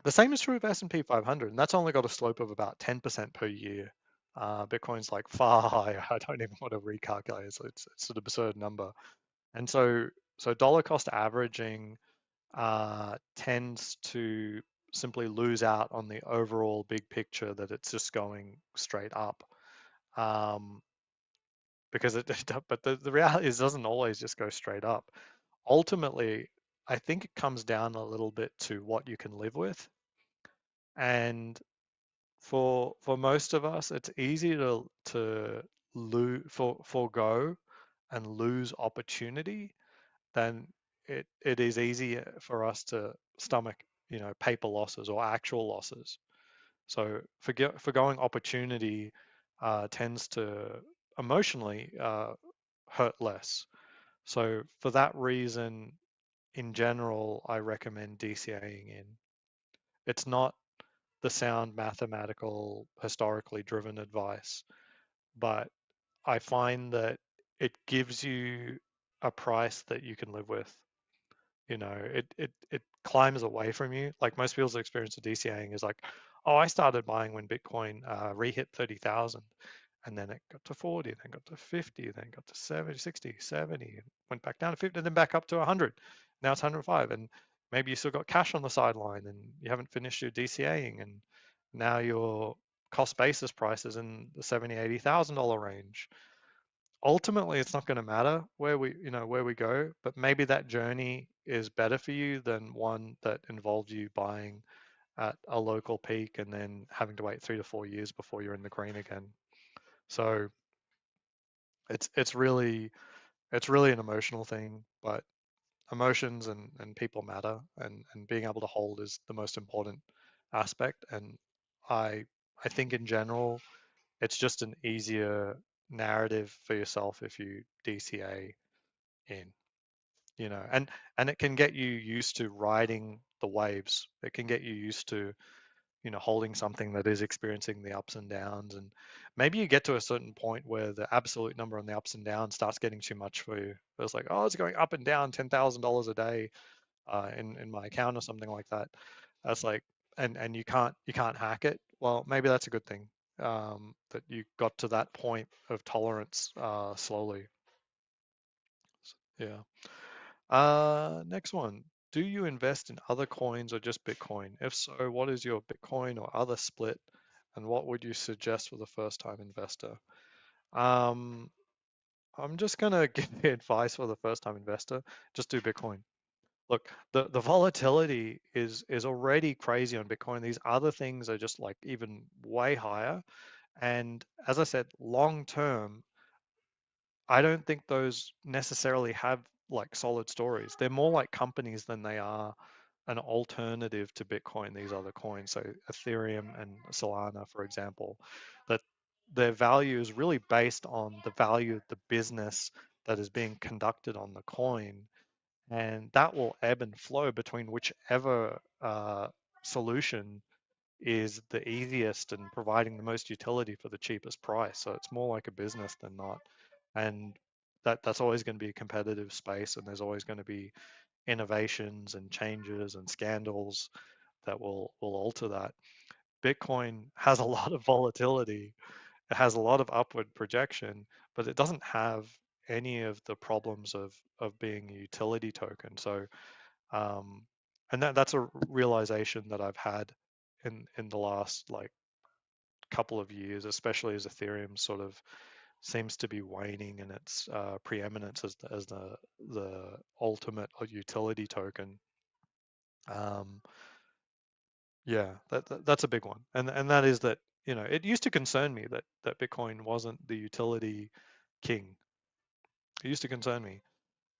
The same is true of S&P 500, and that's only got a slope of about 10% per year. Bitcoin's like far higher. I don't even want to recalculate it. So it's an absurd number. And so dollar cost averaging tends to simply lose out on the overall big picture that it's just going straight up. Um, because but the reality is it doesn't always just go straight up. Ultimately, I think it comes down a little bit to what you can live with. And for most of us, it's easy to forego and lose opportunity than it is easier for us to stomach, paper losses or actual losses. So forgoing opportunity tends to emotionally hurt less. So for that reason, in general, I recommend DCAing in. It's not the sound mathematical, historically driven advice, but I find that it gives you a price that you can live with. It climbs away from you. Like most people's experience of DCAing is like, oh, I started buying when Bitcoin re-hit 30,000, and then it got to 40, then got to 50, then got to 70, 60, 70, went back down to 50, and then back up to 100. Now it's 105, and maybe you still got cash on the sideline, and you haven't finished your DCAing, and now you're cost basis prices in the 70, $80,000 range. Ultimately, it's not going to matter where we go, but maybe that journey is better for you than one that involves you buying at a local peak and then having to wait 3 to 4 years before you're in the green again. So it's really an emotional thing, but emotions and people matter, and being able to hold is the most important aspect. And I I think in general, it's just an easier narrative for yourself if you DCA in, and it can get you used to riding the waves. It can get you used to, holding something that is experiencing the ups and downs. And maybe you get to a certain point where the absolute number on the ups and downs starts getting too much for you. It's like, oh, it's going up and down $10,000 a day in my account or something like that. That's like, and you can't hack it. Well, maybe that's a good thing, that you got to that point of tolerance slowly. Yeah. Next one. Do you invest in other coins or just Bitcoin? If so, what is your Bitcoin or other split, and what would you suggest for the first-time investor? Um, I'm just gonna give you advice for the first-time investor. Just do Bitcoin. Look, the volatility is already crazy on Bitcoin. These other things are just like even way higher. And as I said, long term, I don't think those necessarily have like solid stories. They're more like companies than they are an alternative to Bitcoin, these other coins. So Ethereum and Solana, for example, that their value is really based on the value of the business that is being conducted on the coin. And that will ebb and flow between whichever solution is the easiest and providing the most utility for the cheapest price. So it's more like a business than not. And that's always going to be a competitive space, and there's always going to be innovations and changes and scandals that will alter that. Bitcoin has a lot of volatility. It has a lot of upward projection, but it doesn't have any of the problems of being a utility token. So um, and that's a realization that I've had in the last like couple of years, especially as Ethereum sort of seems to be waning in its preeminence as the ultimate utility token. Um, yeah, that's a big one, and that is that, it used to concern me that Bitcoin wasn't the utility king. It used to concern me.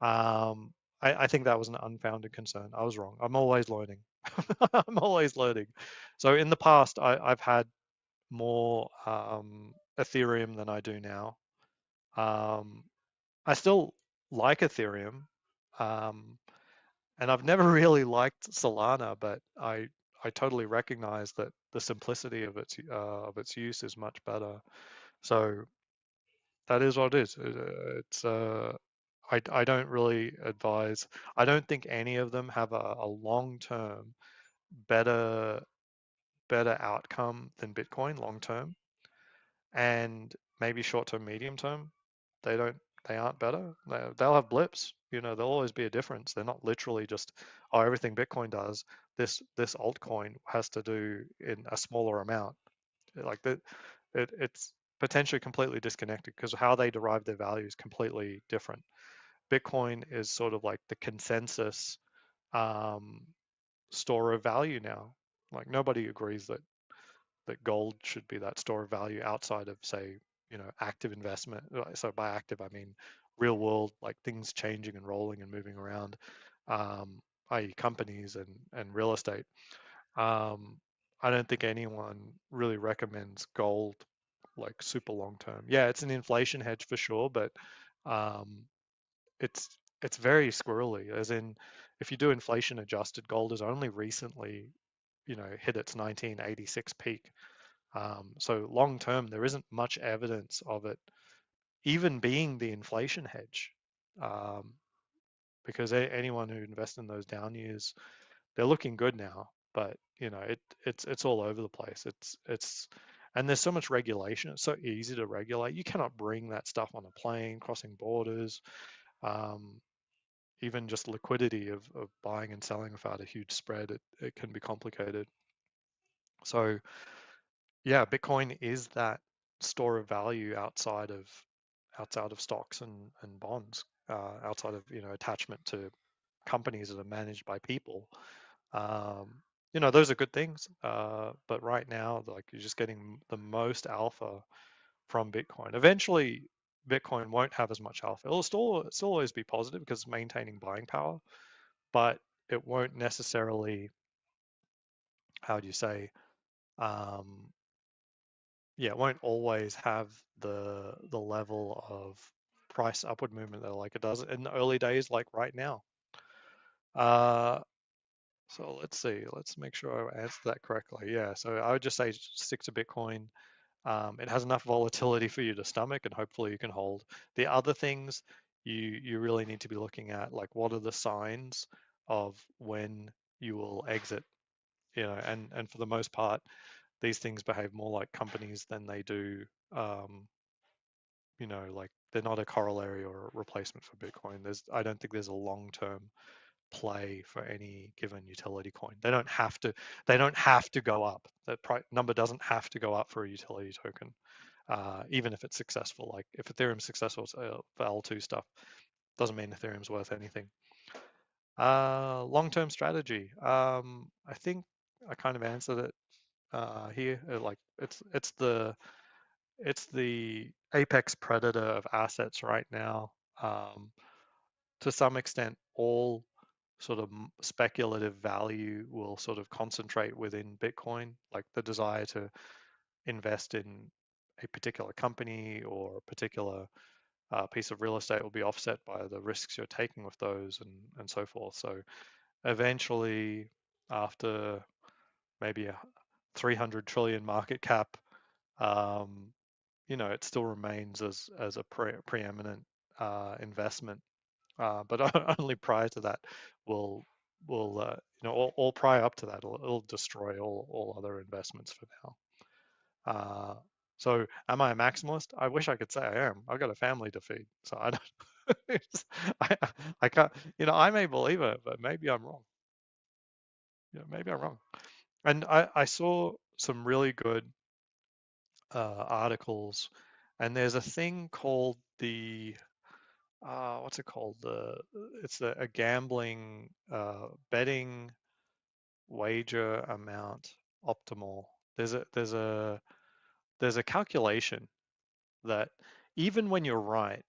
Um, I think that was an unfounded concern. I was wrong. I'm always learning. I'm always learning. So in the past, I've had more Ethereum than I do now. Um, I still like Ethereum, um, and I've never really liked Solana, but I totally recognize that the simplicity of its use is much better. So that is what it is. It's I don't really advise. I don't think any of them have a long term better better outcome than Bitcoin long term, and maybe short term, medium term. They don't. They aren't better. They'll have blips. There'll always be a difference. They're not literally just, oh, everything Bitcoin does, this altcoin has to do in a smaller amount. Like that, it's potentially completely disconnected because how they derive their value is completely different. Bitcoin is sort of like the consensus um, store of value now. Like nobody agrees that gold should be that store of value outside of, say, active investment. So by active, I mean real world, like things changing and rolling and moving around, i.e., companies and real estate. Um, I don't think anyone really recommends gold like super long term. Yeah, it's an inflation hedge for sure, but um, it's it's very squirrely. As in, if you do inflation adjusted, gold has only recently, hit its 1986 peak. So long term, there isn't much evidence of it even being the inflation hedge, um, because anyone who invests in those down years, they're looking good now. But it's all over the place. And there's so much regulation. It's so easy to regulate. You cannot bring that stuff on a plane, crossing borders. Um, Even just liquidity of buying and selling without a huge spread, it can be complicated. So yeah, Bitcoin is that store of value outside of stocks and bonds, outside of attachment to companies that are managed by people. Um, those are good things. But right now, like you're just getting the most alpha from Bitcoin. Eventually, Bitcoin won't have as much alpha. It'll still always be positive because it's maintaining buying power, but it won't necessarily, how do you say, um, yeah, it won't always have the level of price upward movement that like it does in the early days, like right now. Uh, so let's see. Let's make sure I answer that correctly. Yeah. So I would just say stick to Bitcoin. It has enough volatility for you to stomach, and hopefully you can hold. The other things you really need to be looking at, like what are the signs of when you will exit. And for the most part, these things behave more like companies than they do. Um, like they're not a corollary or a replacement for Bitcoin. I don't think there's a long-term play for any given utility coin. They don't have to go up. That number doesn't have to go up for a utility token, even if it's successful. Like if Ethereum's successful for L2 stuff, doesn't mean Ethereum's worth anything. Long-term strategy. I think I kind of answered it here. Like it's the apex predator of assets right now. Um, to some extent, all sort of speculative value will sort of concentrate within Bitcoin, like the desire to invest in a particular company or a particular piece of real estate will be offset by the risks you're taking with those and so forth. So eventually, after maybe a 300 trillion market cap, um, it still remains as a preeminent investment. But only prior to that will all prior up to that it'll destroy all other investments for now. Uh, so am I a maximalist? I wish I could say I am. I've got a family to feed, so I don't. I I can't. I may believe it, but maybe I'm wrong. Maybe I'm wrong. And I saw some really good articles, and there's a thing called the what's it called? It's a gambling betting wager amount optimal. There's a calculation that even when you're right,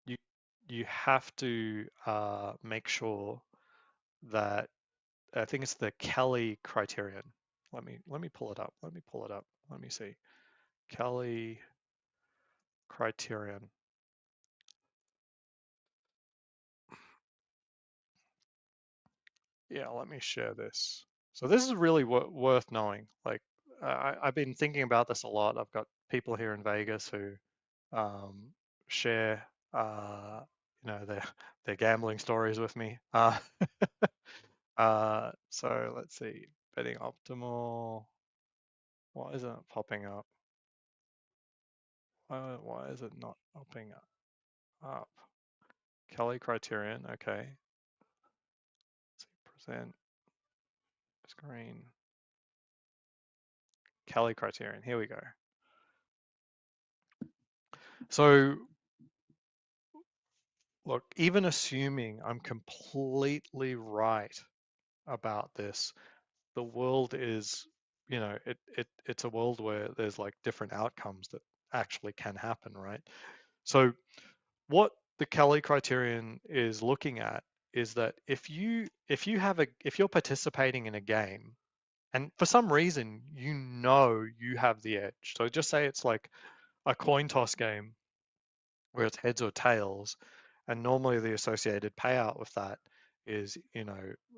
you you have to make sure that I think it's the Kelly criterion. Let me pull it up. Let me pull it up. Let me see. Kelly criterion. Yeah, let me share this. So this is really worth knowing. Like I've been thinking about this a lot. I've got people here in Vegas who um, share, their gambling stories with me. So let's see, betting optimal. Why isn't it popping up? Why is it not popping up? Kelly criterion. Okay. Let's see, present screen. Kelly criterion. Here we go. So look, even assuming I'm completely right about this, the world is, it's a world where there's like different outcomes that actually can happen, right? So what the Kelly criterion is looking at is that if you're participating in a game and for some reason you have the edge. So just say it's like a coin toss game where it's heads or tails, and normally the associated payout with that is,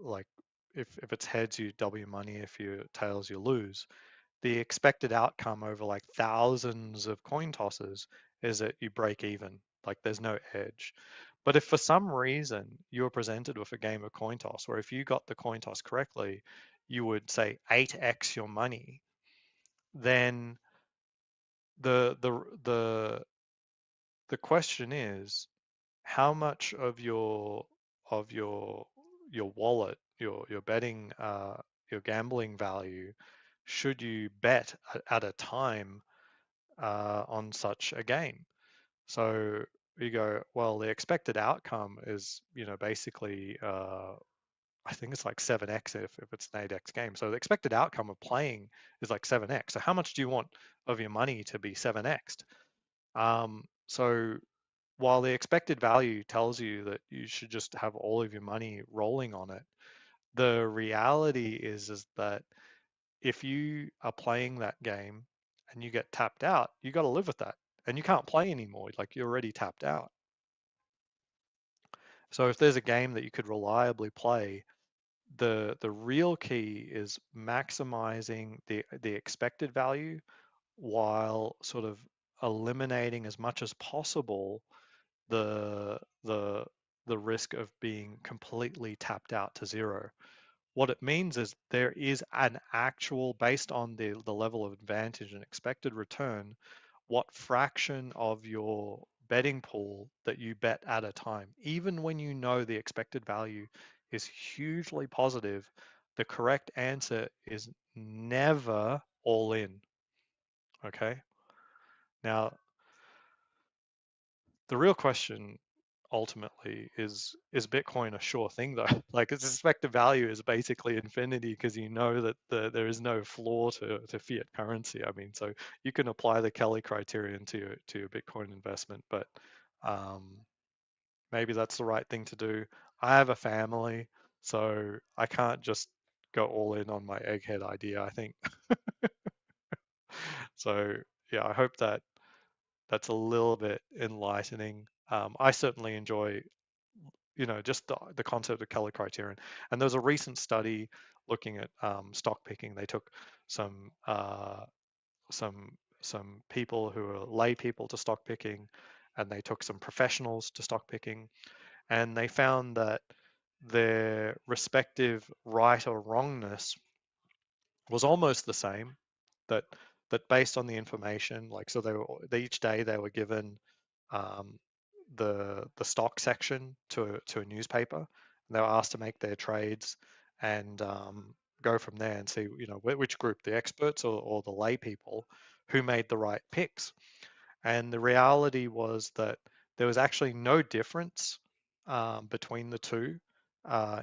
like if it's heads, you double your money. If you tails, you lose. The expected outcome over like thousands of coin tosses is that you break even. Like there's no edge. But if for some reason you were presented with a game of coin toss, or if you got the coin toss correctly, you would say 8x your money, then the the the the question is how much of your wallet, your betting, your gambling value should you bet at a time on such a game? So you go, well, the expected outcome is, basically, I think it's like 7x if it's an 8x game. So the expected outcome of playing is like 7x. So how much do you want of your money to be 7x'd? So while the expected value tells you that you should just have all of your money rolling on it, the reality is that if you are playing that game and you get tapped out, you got to live with that, and you can't play anymore. Like, you're already tapped out. So if there's a game that you could reliably play, the real key is maximizing the expected value while sort of eliminating as much as possible the the the risk of being completely tapped out to zero. What it means is there is an actual, based on the level of advantage and expected return, what fraction of your betting pool that you bet at a time, even when you know the expected value is hugely positive, the correct answer is never all in. Okay. Now, the real question ultimately is Bitcoin a sure thing though? Like, its expected value is basically infinity because you know that there is no floor to fiat currency. I mean, so you can apply the Kelly criterion to your Bitcoin investment, but um, maybe that's the right thing to do. I have a family, so I can't just go all in on my egghead idea, I think. So yeah, I hope that that's a little bit enlightening. I certainly enjoy, just the concept of color criterion. And there's a recent study looking at stock picking. They took some some some people who are lay people to stock picking, and they took some professionals to stock picking, and they found that their respective right or wrongness was almost the same. That based on the information, like, so each day they were given um, the stock section to a newspaper, and they were asked to make their trades and go from there and see, which group, the experts or the lay people, who made the right picks. And the reality was that there was actually no difference between the two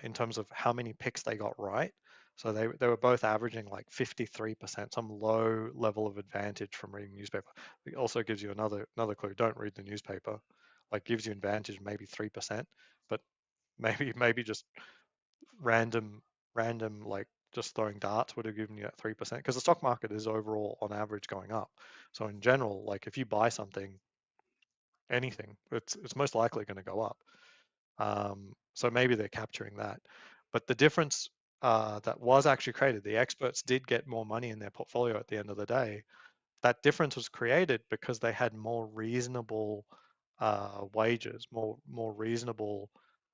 in terms of how many picks they got right. So they were both averaging like 53%, some low level of advantage from reading newspaper. It also gives you another clue. Don't read the newspaper. Like, gives you advantage maybe 3%, but maybe just random like just throwing darts would have given you that 3%, because the stock market is overall on average going up. So in general, like, if you buy something, anything, it's most likely going to go up. So maybe they're capturing that. But the difference that was actually created, the experts did get more money in their portfolio at the end of the day. That difference was created because they had more reasonable wages, more reasonable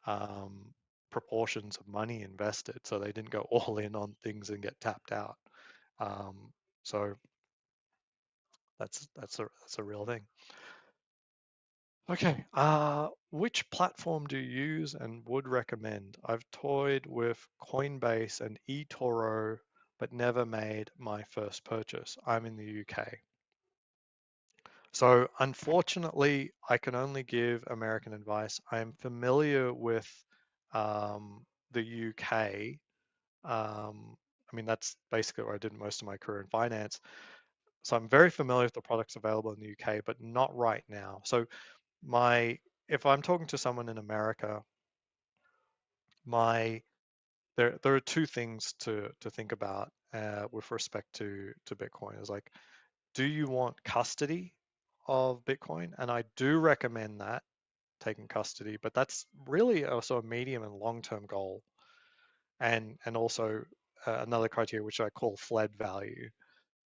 um, proportions of money invested. So they didn't go all in on things and get tapped out. So that's a real thing. Okay, which platform do you use and would recommend? I've toyed with Coinbase and eToro, but never made my first purchase. I'm in the UK. So unfortunately, I can only give American advice. I am familiar with the UK. I mean, that's basically where I did most of my career in finance. So I'm very familiar with the products available in the UK, but not right now. So my if I'm talking to someone in America, my there are two things to think about with respect to Bitcoin. Is like, do you want custody of Bitcoin? And I do recommend that, taking custody, but that's really also a medium and long term goal, and also another criteria which I call fled value.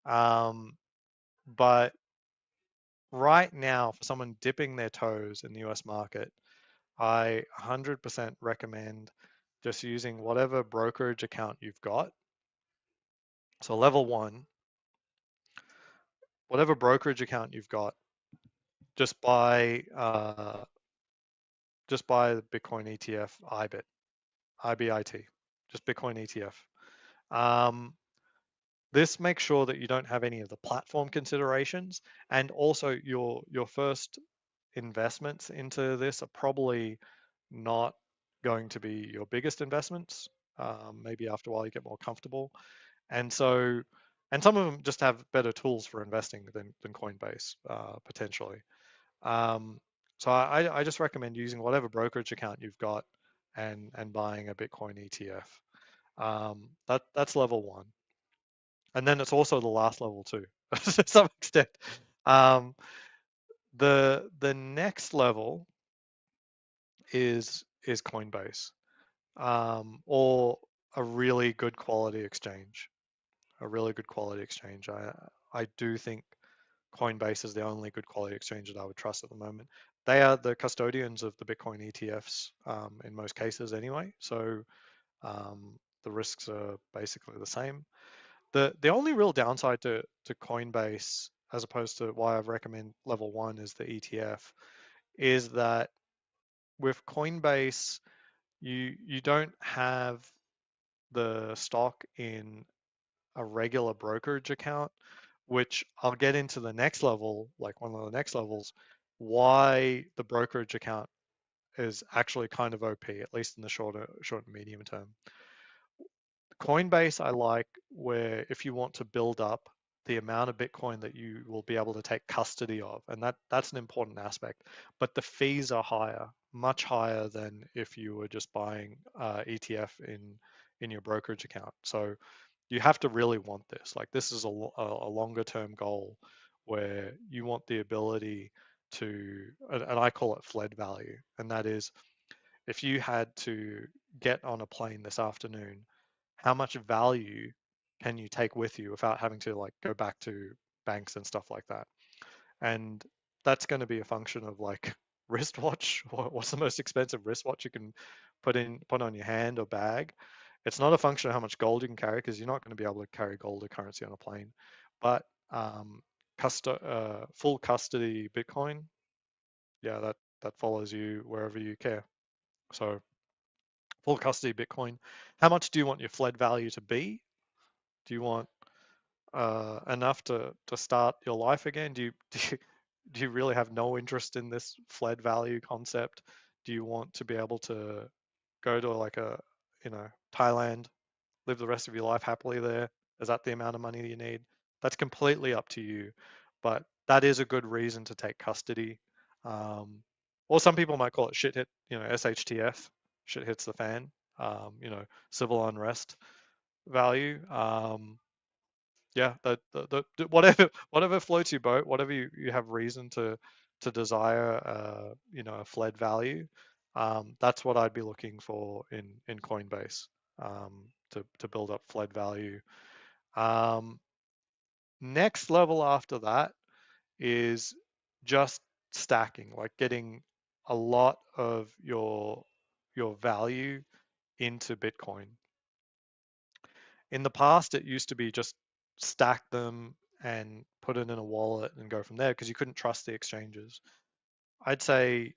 Um, but right now, for someone dipping their toes in the US market, I 100% recommend just using whatever brokerage account you've got. So level one, whatever brokerage account you've got, just buy the Bitcoin ETF IBIT, IBIT, just Bitcoin ETF. Um, This makes sure that you don't have any of the platform considerations, and also your first investments into this are probably not going to be your biggest investments. Maybe after a while you get more comfortable, and so and some of them just have better tools for investing than Coinbase potentially. Um, so I just recommend using whatever brokerage account you've got and buying a Bitcoin ETF. That's level one, and then it's also the last level too, to some extent. Um, the next level is Coinbase, or a really good quality exchange. A really good quality exchange. I do think Coinbase is the only good quality exchange that I would trust at the moment. They are the custodians of the Bitcoin ETFs in most cases anyway, so the risks are basically the same. The only real downside to Coinbase, as opposed to why I recommend level one is the ETF, is that with Coinbase you don't have the stock in a regular brokerage account, which I'll get into the next level, like one of the next levels, why the brokerage account is actually kind of OP, at least in the short and medium term. Coinbase, I like where if you want to build up the amount of Bitcoin that you will be able to take custody of, and that's an important aspect. But the fees are higher, much higher than if you were just buying ETF in your brokerage account. So you have to really want this. Like this is a longer term goal where you want the ability to, and I call it fled value, and that is if you had to get on a plane this afternoon, how much value can you take with you without having to like go back to banks and stuff like that? And that's going to be a function of like wristwatch. What's the most expensive wristwatch you can put on your hand or bag? It's not a function of how much gold you can carry because you're not going to be able to carry gold or currency on a plane. But full custody Bitcoin, yeah, that follows you wherever you care. So full custody Bitcoin. How much do you want your fled value to be? Do you want enough to start your life again? Do you really have no interest in this fled value concept? Do you want to be able to go to like a Thailand, live the rest of your life happily there? Is that the amount of money you need? That's completely up to you, but that is a good reason to take custody. Um, or some people might call it shit hit, SHTF, shit hits the fan. Civil unrest value. Yeah, whatever floats your boat, whatever you have reason to desire, a fled value. That's what I'd be looking for in Coinbase, to build up fled value. Um, Next level after that is just stacking, like getting a lot of your value into Bitcoin. In the past, it used to be just stack them and put it in a wallet and go from there because you couldn't trust the exchanges. I'd say,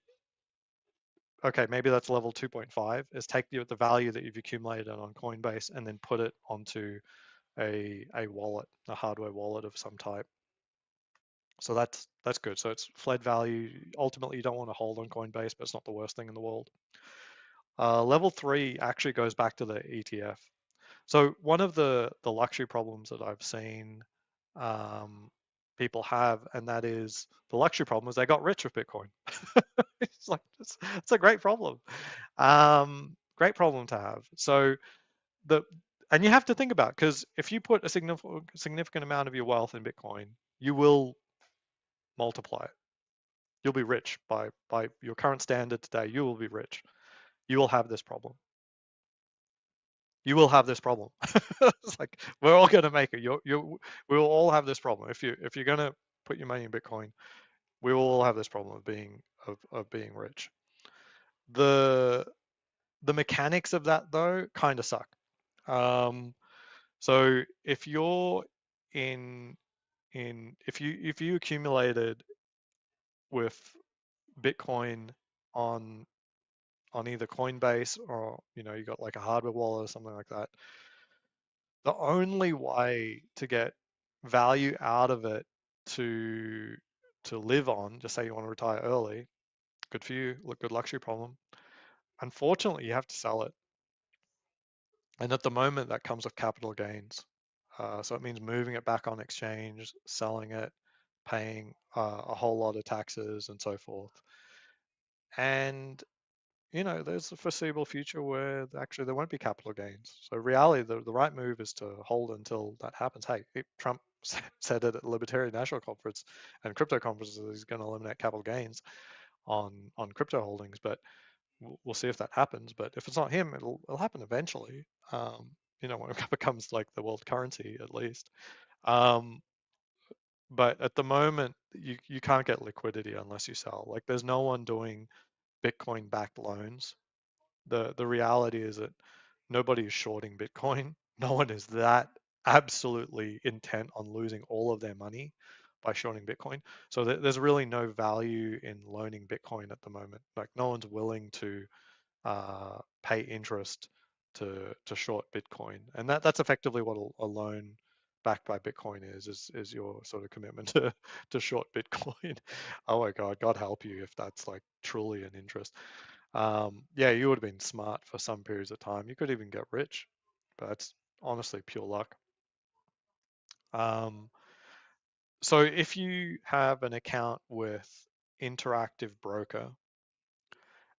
okay, maybe that's level 2.5 is take the value that you've accumulated on Coinbase and then put it onto a wallet, a hardware wallet of some type. So that's good. So it's fled value. Ultimately, you don't want to hold on Coinbase, but it's not the worst thing in the world. Level 3 actually goes back to the ETF. So one of the luxury problems that I've seen um, people have, and that is the luxury problem is they got rich with Bitcoin. It's like it's a great problem, great problem to have. So the and you have to think about because if you put a significant amount of your wealth in Bitcoin, you will multiply it. You'll be rich by your current standard today. You will be rich. You will have this problem. You will have this problem. It's like we're all going to make it. We will all have this problem. If you're going to put your money in Bitcoin, we will all have this problem of being rich. The the mechanics of that though kind of suck. Um, so if you're in if you accumulated with Bitcoin on either Coinbase or you got like a hardware wallet or something like that, The only way to get value out of it to to live on, just say you want to retire early, good for you, look, good luxury problem. Unfortunately, you have to sell it. And at the moment, that comes with capital gains. So it means moving it back on exchange, selling it, paying a whole lot of taxes and so forth. And there's a foreseeable future where actually there won't be capital gains. So reality, the right move is to hold until that happens. Hey, Trump said it at the Libertarian National Conference and crypto conferences he's going to eliminate capital gains on crypto holdings, but we'll see if that happens. But if it's not him, it'll happen eventually. When it becomes like the world currency at least. Um, but at the moment, you can't get liquidity unless you sell. Like there's no one doing Bitcoin backed loans. The reality is that nobody is shorting Bitcoin. No one is that absolutely intent on losing all of their money by shorting Bitcoin. So there's really no value in loaning Bitcoin at the moment. Like no one's willing to pay interest to short Bitcoin, and that's effectively what a loan backed by Bitcoin is your sort of commitment to short Bitcoin. Oh my God help you if that's like truly an interest. Yeah, you would have been smart for some periods of time. You could even get rich, but that's honestly pure luck. Um, so if you have an account with Interactive Broker,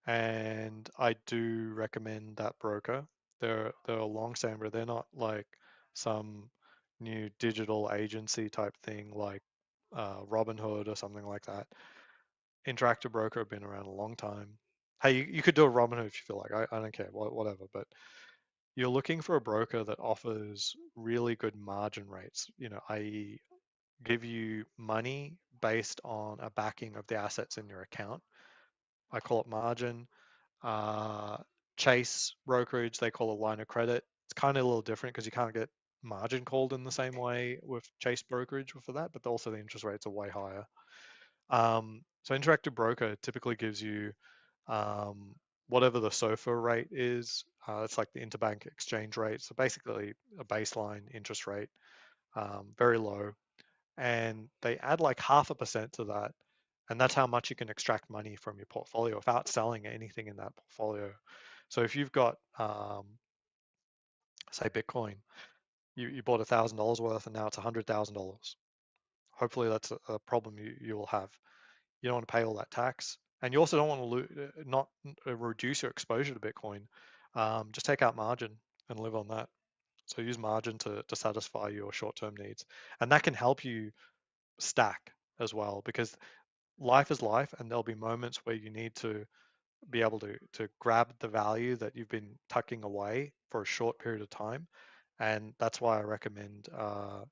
and I do recommend that broker. They're a long stander. They're not like some new digital agency type thing like Robinhood or something like that. Interactive Broker have been around a long time. Hey, you could do a Robinhood if you feel like. I don't care, whatever. But you're looking for a broker that offers really good margin rates. I.e., give you money based on a backing of the assets in your account. I call it margin. uh, Chase brokerage, they call a line of credit. It's kind of a little different because you can't get margin called in the same way with Chase brokerage for that, but also the interest rates are way higher. So Interactive Broker typically gives you um, whatever the SOFR rate is. It's like the interbank exchange rate. So basically a baseline interest rate, very low, and they add like 0.5% to that, and that's how much you can extract money from your portfolio without selling anything in that portfolio. So if you've got say Bitcoin, you bought $1,000 worth and now it's $100,000. Hopefully that's a problem you will have. You don't want to pay all that tax, and you also don't want to not reduce your exposure to Bitcoin. Just take out margin and live on that. So use margin to satisfy your short-term needs, and that can help you stack as well, because life is life, and there'll be moments where you need to be able to grab the value that you've been tucking away for a short period of time. And that's why I recommend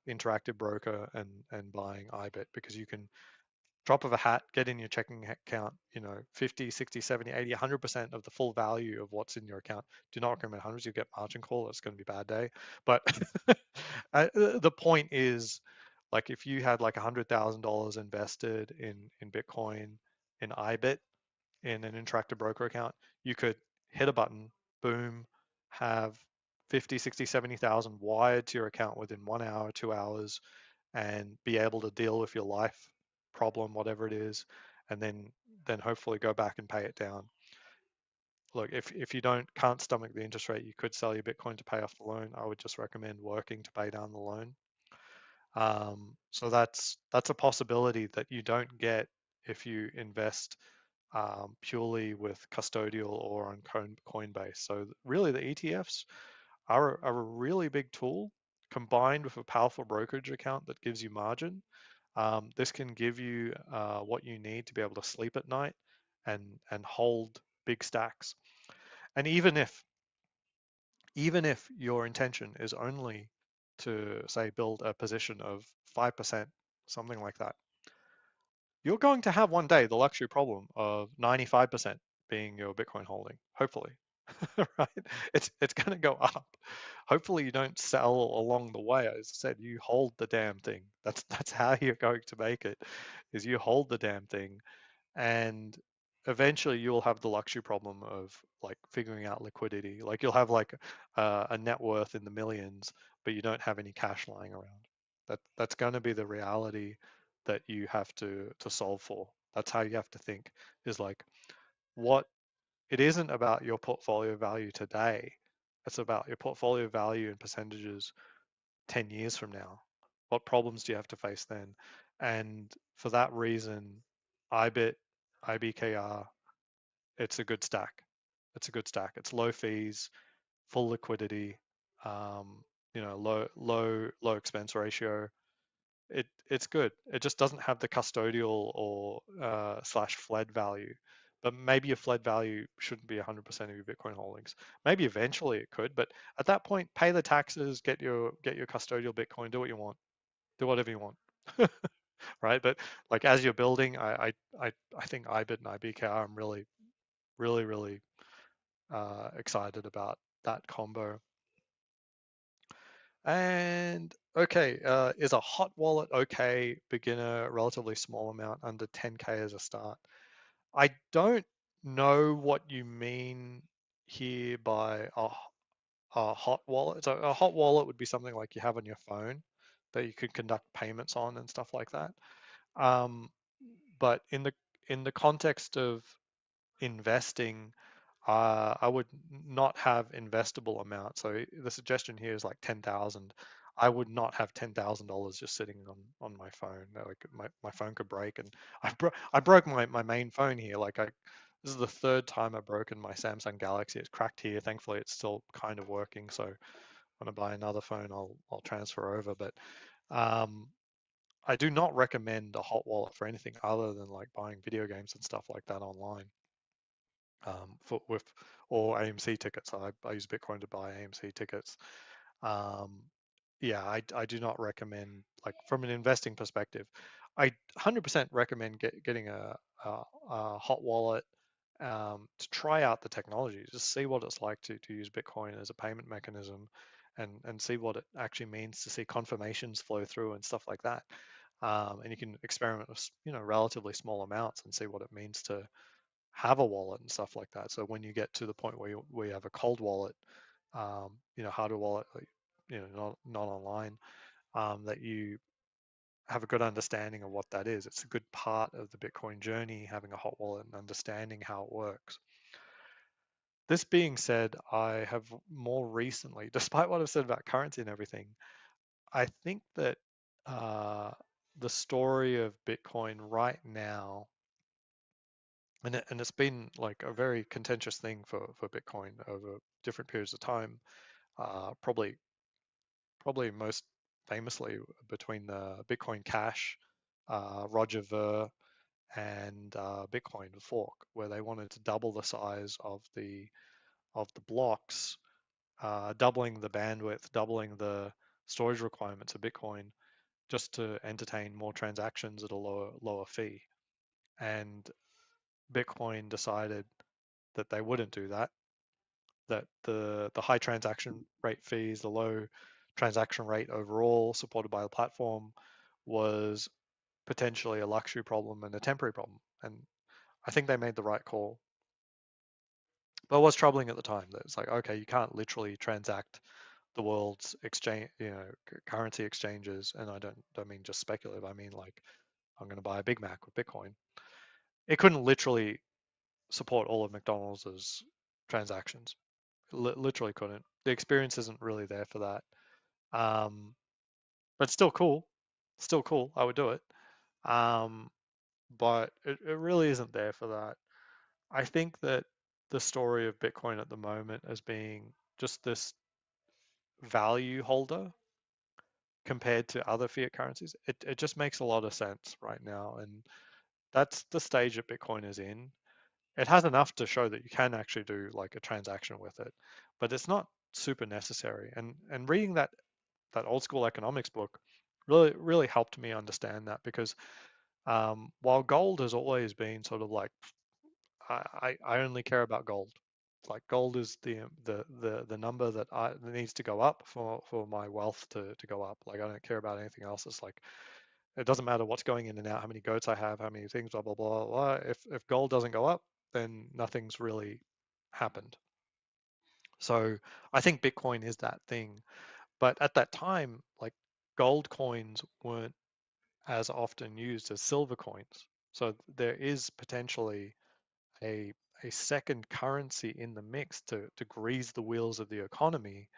Interactive Broker and buying IBIT, because you can drop of a hat, get in your checking account, 50, 60, 70, 80, 100% of the full value of what's in your account. Do not recommend hundreds, you get margin call, it's going to be a bad day. But the point is, like if you had like $100,000 invested in Bitcoin, in IBIT, in an Interactive Broker account, you could hit a button, boom, have 50, 60, 70,000 wired to your account within 1 hour, 2 hours, and be able to deal with your life problem, whatever it is, and then hopefully go back and pay it down. Look, if you can't stomach the interest rate, you could sell your Bitcoin to pay off the loan. I would just recommend working to pay down the loan. So that's a possibility that you don't get if you invest purely with custodial or on Coinbase. So really, the ETFs are a really big tool combined with a powerful brokerage account that gives you margin. This can give you what you need to be able to sleep at night and hold big stacks. And even if your intention is only to say build a position of 5%, something like that, you're going to have one day the luxury problem of 95% being your Bitcoin holding, hopefully. Right? It's going to go up. Hopefully you don't sell along the way. As I said, you hold the damn thing. That's how you're going to make it, is you hold the damn thing, and eventually you'll have the luxury problem of like figuring out liquidity. Like you'll have like a net worth in the millions, but you don't have any cash lying around. That's going to be the reality that you have to solve for. That's how you have to think, is like, what it isn't about your portfolio value today. It's about your portfolio value in percentages 10 years from now. What problems do you have to face then? And for that reason, IBIT, IBKR, it's a good stack. It's a good stack. It's low fees, full liquidity, low expense ratio. It's good. It just doesn't have the custodial or slash fled value. But maybe your fled value shouldn't be 100% of your Bitcoin holdings. Maybe eventually it could, but at that point, pay the taxes, get your custodial Bitcoin, do what you want, do whatever you want, right? But like as you're building, I think IBIT and IBKR, I'm really really really excited about that combo. And okay, is a hot wallet okay? Beginner, relatively small amount, under 10K as a start. I don't know what you mean here by a hot wallet. So a hot wallet would be something like you have on your phone that you could conduct payments on and stuff like that. Um, but in the context of investing, I would not have investable amount. So the suggestion here is like 10,000. I would not have $10,000 just sitting on my phone. Like my phone could break, and I broke my main phone here. This is the third time I've broken my Samsung Galaxy. It's cracked here. Thankfully, it's still kind of working. So when I buy another phone, I'll transfer over. But um, I do not recommend a hot wallet for anything other than like buying video games and stuff like that online, for with or AMC tickets. I use Bitcoin to buy AMC tickets. Um, yeah, I do not recommend, like from an investing perspective, I 100% recommend getting a hot wallet, to try out the technology, just see what it's like to use Bitcoin as a payment mechanism, and see what it actually means to see confirmations flow through and stuff like that. And you can experiment with relatively small amounts and see what it means to have a wallet and stuff like that. So when you get to the point where you have a cold wallet, hardware wallet, like, not online, that you have a good understanding of what that is. It's a good part of the Bitcoin journey, having a hot wallet and understanding how it works. This being said, I have more recently, despite what I've said about currency and everything, I think that uh, the story of Bitcoin right now, and it's been like a very contentious thing for Bitcoin over different periods of time. Probably most famously between the Bitcoin Cash, Roger Ver, and Bitcoin fork, where they wanted to double the size of the blocks, doubling the bandwidth, doubling the storage requirements of Bitcoin, just to entertain more transactions at a lower fee. And Bitcoin decided that they wouldn't do that. That the high transaction rate fees, the low transaction rate overall, supported by the platform, was potentially a luxury problem and a temporary problem. And I think they made the right call. But it was troubling at the time that it's like, okay, you can't literally transact the world's exchange, currency exchanges, and I don't mean just speculative. I mean like, I'm going to buy a Big Mac with Bitcoin. It couldn't literally support all of McDonald's transactions. Literally couldn't. The experience isn't really there for that. Um, but still cool. Still cool. I would do it. Um, but it really isn't there for that. I think that the story of Bitcoin at the moment as being just this value holder compared to other fiat currencies, it just makes a lot of sense right now. And that's the stage that Bitcoin is in. It has enough to show that you can actually do like a transaction with it, but it's not super necessary. And reading that old school economics book really helped me understand that, because while gold has always been sort of like, I only care about gold. Like gold is the number that needs to go up for my wealth to go up. Like I don't care about anything else. It's like it doesn't matter what's going in and out, how many goats I have, how many things, blah blah blah blah. If gold doesn't go up, then nothing's really happened. So I think Bitcoin is that thing. But at that time, like gold coins weren't as often used as silver coins. So there is potentially a a second currency in the mix to grease the wheels of the economy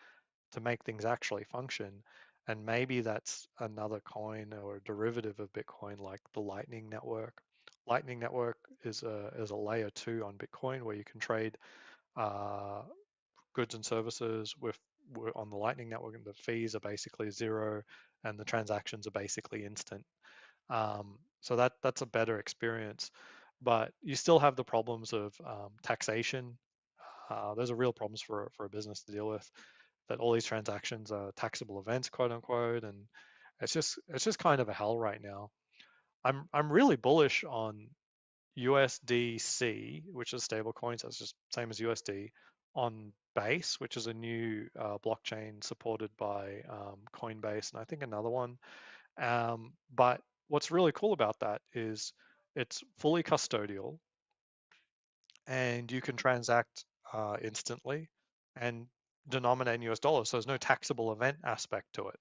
to make things actually function. And maybe that's another coin or a derivative of Bitcoin, like the Lightning Network. Lightning Network is a layer two on Bitcoin where you can trade uh, goods and services with on the Lightning Network, and the fees are basically zero, and the transactions are basically instant. So that's a better experience, but you still have the problems of taxation. Those are real problems for a business to deal with. That all these transactions are taxable events, quote unquote, and it's just kind of a hell right now. I'm really bullish on USDC, which is stable coins. That's just same as USD, on Base, which is a new blockchain supported by Coinbase, and I think another one. But what's really cool about that is it's fully custodial, and you can transact instantly and denominate in US dollars. So there's no taxable event aspect to it.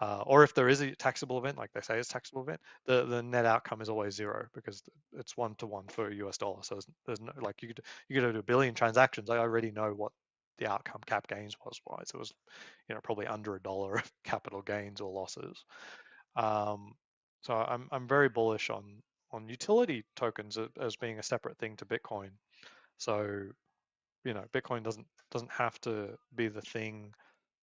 Or if there is a taxable event, like they say is taxable event, the net outcome is always zero because it's 1 to 1 for US dollar. So there's no, like you could do a billion transactions. I already know what the outcome cap gains was. Wise, it was probably under $1 of capital gains or losses. Um, so I'm very bullish on utility tokens as being a separate thing to Bitcoin. So Bitcoin doesn't have to be the thing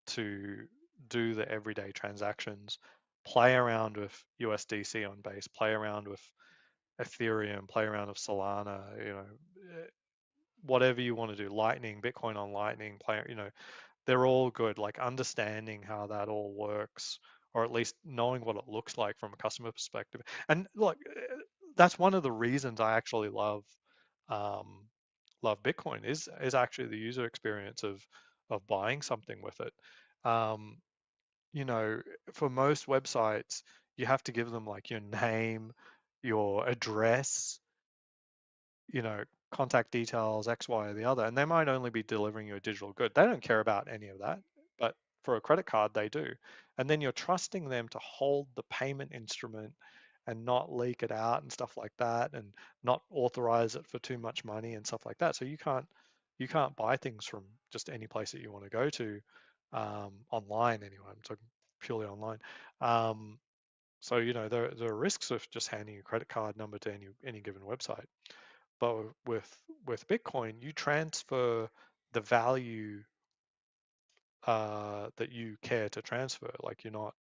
to do the everyday transactions. Play around with USDC on Base, play around with Ethereum, play around with Solana, whatever you want to do, Lightning, Bitcoin on Lightning, they're all good. Like understanding how that all works, or at least knowing what it looks like from a customer perspective. And look, that's one of the reasons I actually um, love Bitcoin is actually the user experience of buying something with it. Um, you know, for most websites, you have to give them like your name, your address, you know, contact details, X, Y, or the other, and they might only be delivering you a digital good. They don't care about any of that, but for a credit card, they do. And then you're trusting them to hold the payment instrument and not leak it out and stuff like that, and not authorize it for too much money and stuff like that. So you can't buy things from just any place that you want to go to, online anyway. I'm talking purely online. Um, so there are risks of just handing a credit card number to any given website. But with Bitcoin, you transfer the value that you care to transfer. Like you're not,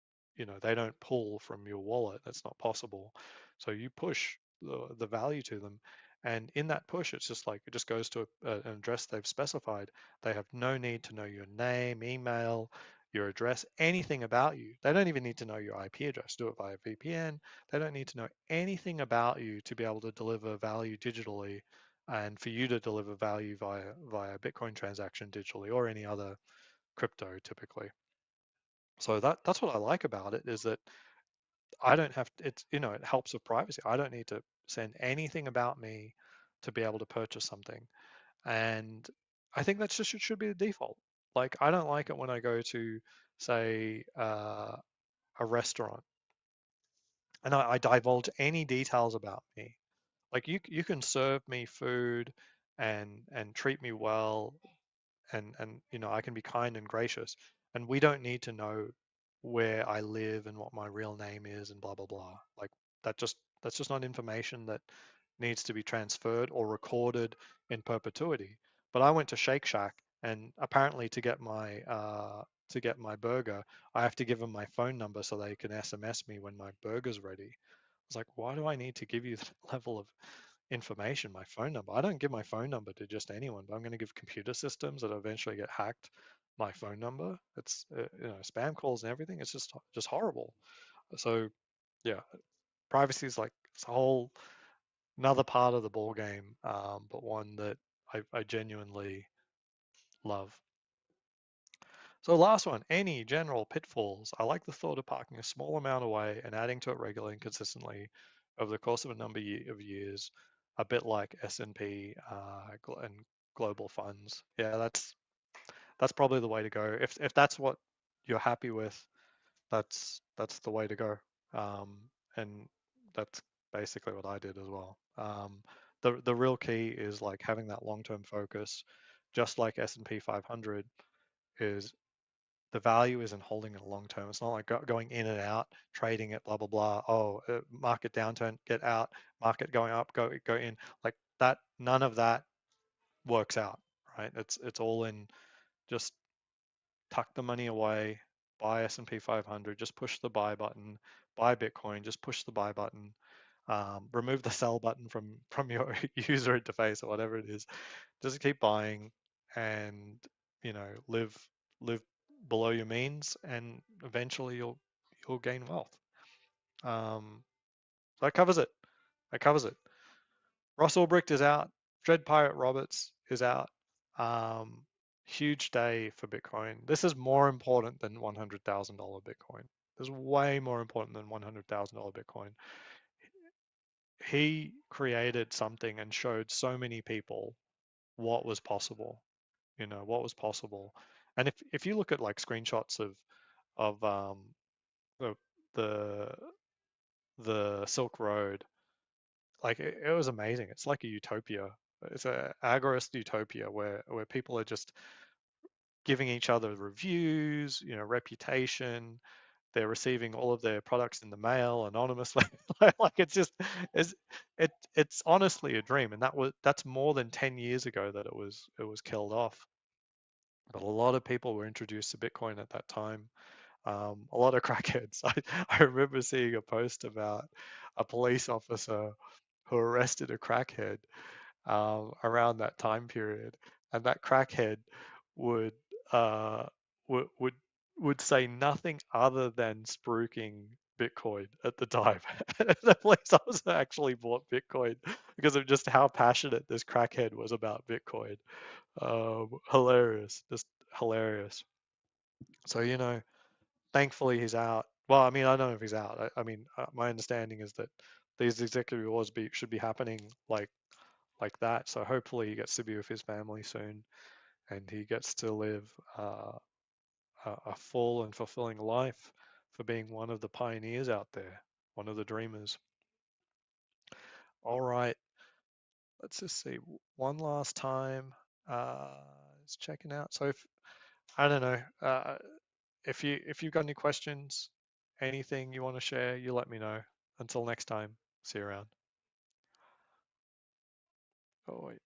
they don't pull from your wallet. That's not possible. So you push the value to them. And in that push, it's just like it just goes to an address they've specified. They have no need to know your name, email, your address, anything about you. They don't even need to know your IP address. Do it via VPN. They don't need to know anything about you to be able to deliver value digitally, and for you to deliver value via Bitcoin transaction digitally or any other crypto typically. So that's what I like about it, is that I don't have it's it helps with privacy. I don't need to send anything about me to be able to purchase something. And I think that's just should be the default. Like I don't like it when I go to, say, a restaurant and I divulge any details about me. Like you can serve me food and treat me well, and I can be kind and gracious, and we don't need to know where I live and what my real name is and blah blah blah. Like that's just not information that needs to be transferred or recorded in perpetuity. But I went to Shake Shack, and apparently to get my burger, I have to give them my phone number so they can SMS me when my burger's ready. I was like, why do I need to give you that level of information, my phone number? I don't give my phone number to just anyone, but I'm going to give computer systems that eventually get hacked my phone number. It's spam calls and everything. It's just horrible. So yeah, privacy is like it's a whole another part of the ball game, but one that I genuinely love. So last one, any general pitfalls? I like the thought of parking a small amount away and adding to it regularly and consistently over the course of a number of years, a bit like S&P and global funds. Yeah, that's probably the way to go. If that's what you're happy with, that's the way to go. And that's basically what I did as well. The real key is like having that long-term focus, just like S&P 500 is the value isn't holding it long term. It's not like going in and out, trading it, blah blah blah. Oh, market downturn, get out. Market going up, go in. Like that, none of that works out, right? It's all in just tuck the money away, buy S&P 500, just push the buy button, buy Bitcoin, just push the buy button, remove the sell button from your user interface or whatever it is. Just keep buying, and live below your means, and eventually you'll gain wealth. Um, that covers it. That covers it. Ross Ulbricht is out. Dread Pirate Roberts is out. Um, Huge day for Bitcoin. This is more important than $100,000 Bitcoin. This is way more important than $100,000 Bitcoin. He created something and showed so many people what was possible. What was possible. And if you look at like screenshots of the the the Silk Road, like it was amazing. It's like a utopia. It's a agorist utopia where people are just giving each other reviews, reputation. They're receiving all of their products in the mail anonymously. Like it's it's honestly a dream, and that's more than 10 years ago that it was killed off. But a lot of people were introduced to Bitcoin at that time. A lot of crackheads. I remember seeing a post about a police officer who arrested a crackhead around that time period, and that crackhead would uh, would would say nothing other than spruiking Bitcoin at the time. The police officer actually bought Bitcoin because of just how passionate this crackhead was about Bitcoin. Hilarious, just hilarious. So thankfully he's out. Well, I mean, I don't know if he's out. I mean, my understanding is that these executive orders should be happening like that. So hopefully he gets to be with his family soon, and he gets to live a full and fulfilling life for being one of the pioneers out there, one of the dreamers. All right, let's just see one last time. It's checking out. So if I don't know, if you've got any questions, anything you want to share, you let me know. Until next time, see you around. Oh, wait.